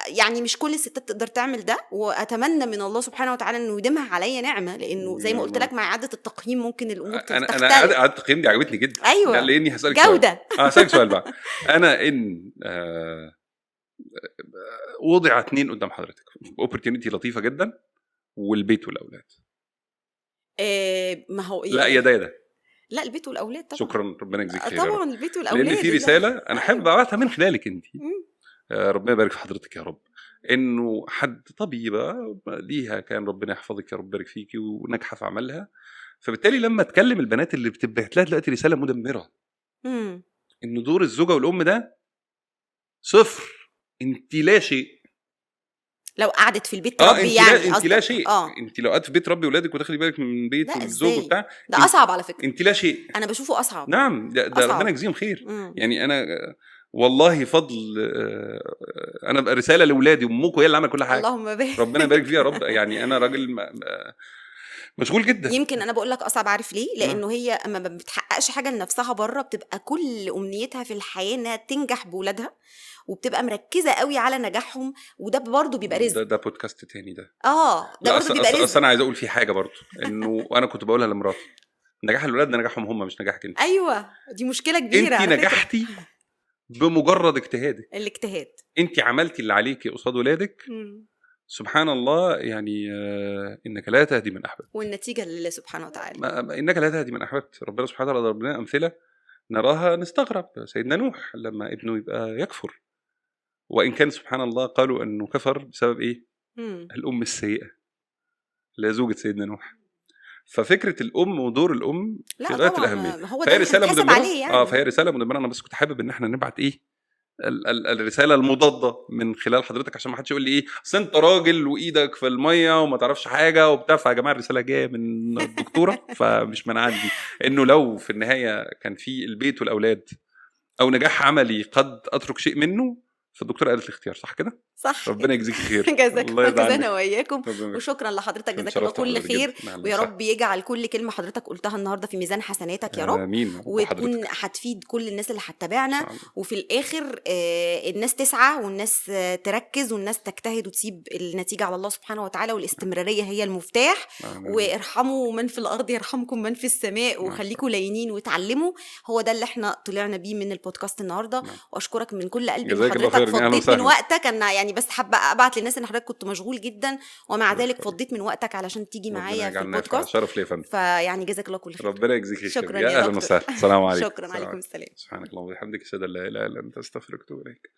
يعني مش كل الستات تقدر تعمل ده، واتمنى من الله سبحانه وتعالى انه يديمها عليا نعمه، لانه زي ما قلت لك مع اعاده التقييم ممكن الامور تختلف. انا اعاده التقييم دي عجبتني جدا. ايوه، لاني هسالك جوده سؤال. هسالك سؤال بقى. انا ان وضع 2 قدام حضرتك اوبورتيونيتي لطيفه جدا، والبيت والاولاد، ما هو لا يا ده لا، البيت والاولاد طبعا. شكرا، ربنا يجزيك خير. طبعا البيت والاولاد، لان في رساله انا حابب ابعتها من خلالك انت. ربنا يبارك في حضرتك يا رب. انه حد طبيبه ليها كان ربنا يحفظك يا رب، يبارك فيكي، وناجحه في عملها، فبالتالي لما تكلم البنات اللي بتبعت لها دلوقتي رساله مدمره، انه دور الزوجه والام ده صفر، انت لا شيء لو قعدت في البيت تربي. انت يعني انت لا شيء. انت لو قعدت في بيت ربي ولادك وتاخدي بالك من بيت الزوج وبتاع، ده اصعب على فكره. انت لا شيء. انا بشوفه اصعب. نعم، ده ربنا يجزيهم خير. يعني انا والله فضل، انا بقى رساله لاولادي، وامكم هي اللي عملت كل حاجه. اللهم بارك. ربنا يبارك فيها يا رب. يعني انا راجل مشغول جدا. يمكن انا بقول لك اصعب، عارف ليه؟ لانه هي اما ما بتحققش حاجه لنفسها بره، بتبقى كل امنيتها في الحياه انها تنجح بولادها، وبتبقى مركزه قوي على نجاحهم، وده برضه بيبقى رزق. ده بودكاست تاني ده. ده برضه بيبقى رزق. اصل انا عايز اقول فيه حاجه برضه، انه انا كنت بقولها لمراتي، نجاح الولاد ده نجاحهم هم، مش نجاحك انت. ايوه، دي مشكله كبيره. انت نجحتي بمجرد اجتهادك. الاجتهاد، انت عملتي اللي عليكي قصاد ولادك. سبحان الله. يعني انك لا تهدي من احببت، والنتيجه لله سبحانه وتعالى. انك لا تهدي من احببت. ربنا سبحانه وتعالى ضرب لنا امثله نراها نستغرب. سيدنا نوح لما ابنه يبقى يكفر، وان كان سبحان الله قالوا انه كفر بسبب ايه؟ الام السيئه اللي زوجة سيدنا نوح. ففكره الام ودور الام في غايه الاهميه. فهي رساله مدمره. يعني. فهي رساله مدمره. انا بس كنت حابب ان احنا نبعت ايه الرساله المضاده من خلال حضرتك، عشان ما حدش يقول لي ايه اصل انت راجل وايدك في الميه وما تعرفش حاجه وبتاع. فيا جماعه الرساله جايه من الدكتوره، فمش من عندي. انه لو في النهايه كان في البيت والاولاد او نجاح عملي قد اترك شيء منه، فالدكتوره قالت الاختيار صح كده. صح. ربنا يجزيك خير. جزاك الله جزانا واياكم، وشكرا لحضرتك، جزاك الله كل خير. ويا رب يجعل كل كلمه حضرتك قلتها النهارده في ميزان حسناتك يا رب. امين. وتكون هتفيد كل الناس اللي هتتابعنا، وفي الاخر الناس تسعى والناس تركز والناس تجتهد وتسيب النتيجه على الله سبحانه وتعالى، والاستمراريه هي المفتاح. وارحموا من في الارض يرحمكم من في السماء، وخليكم لينين وتعلموا. هو ده اللي احنا طلعنا بيه من البودكاست النهارده. واشكرك من كل قلبي ان حضرتك فضيت من وقتك. انا يعني بس حابه ابعت للناس ان حضرتك كنت مشغول جدا، ومع ذلك فضيت من وقتك علشان تيجي معايا في البودكاست. شرف لي يا فندم. فيعني جزاك الله كل خير. ربنا يجزيك خير. شكرا يا اهلا وسهلا. السلام عليكم. شكرا. عليكم السلام. سبحانك اللهم وبحمدك، اشهد ان لا اله الا انت، استغفرك واتوب اليك.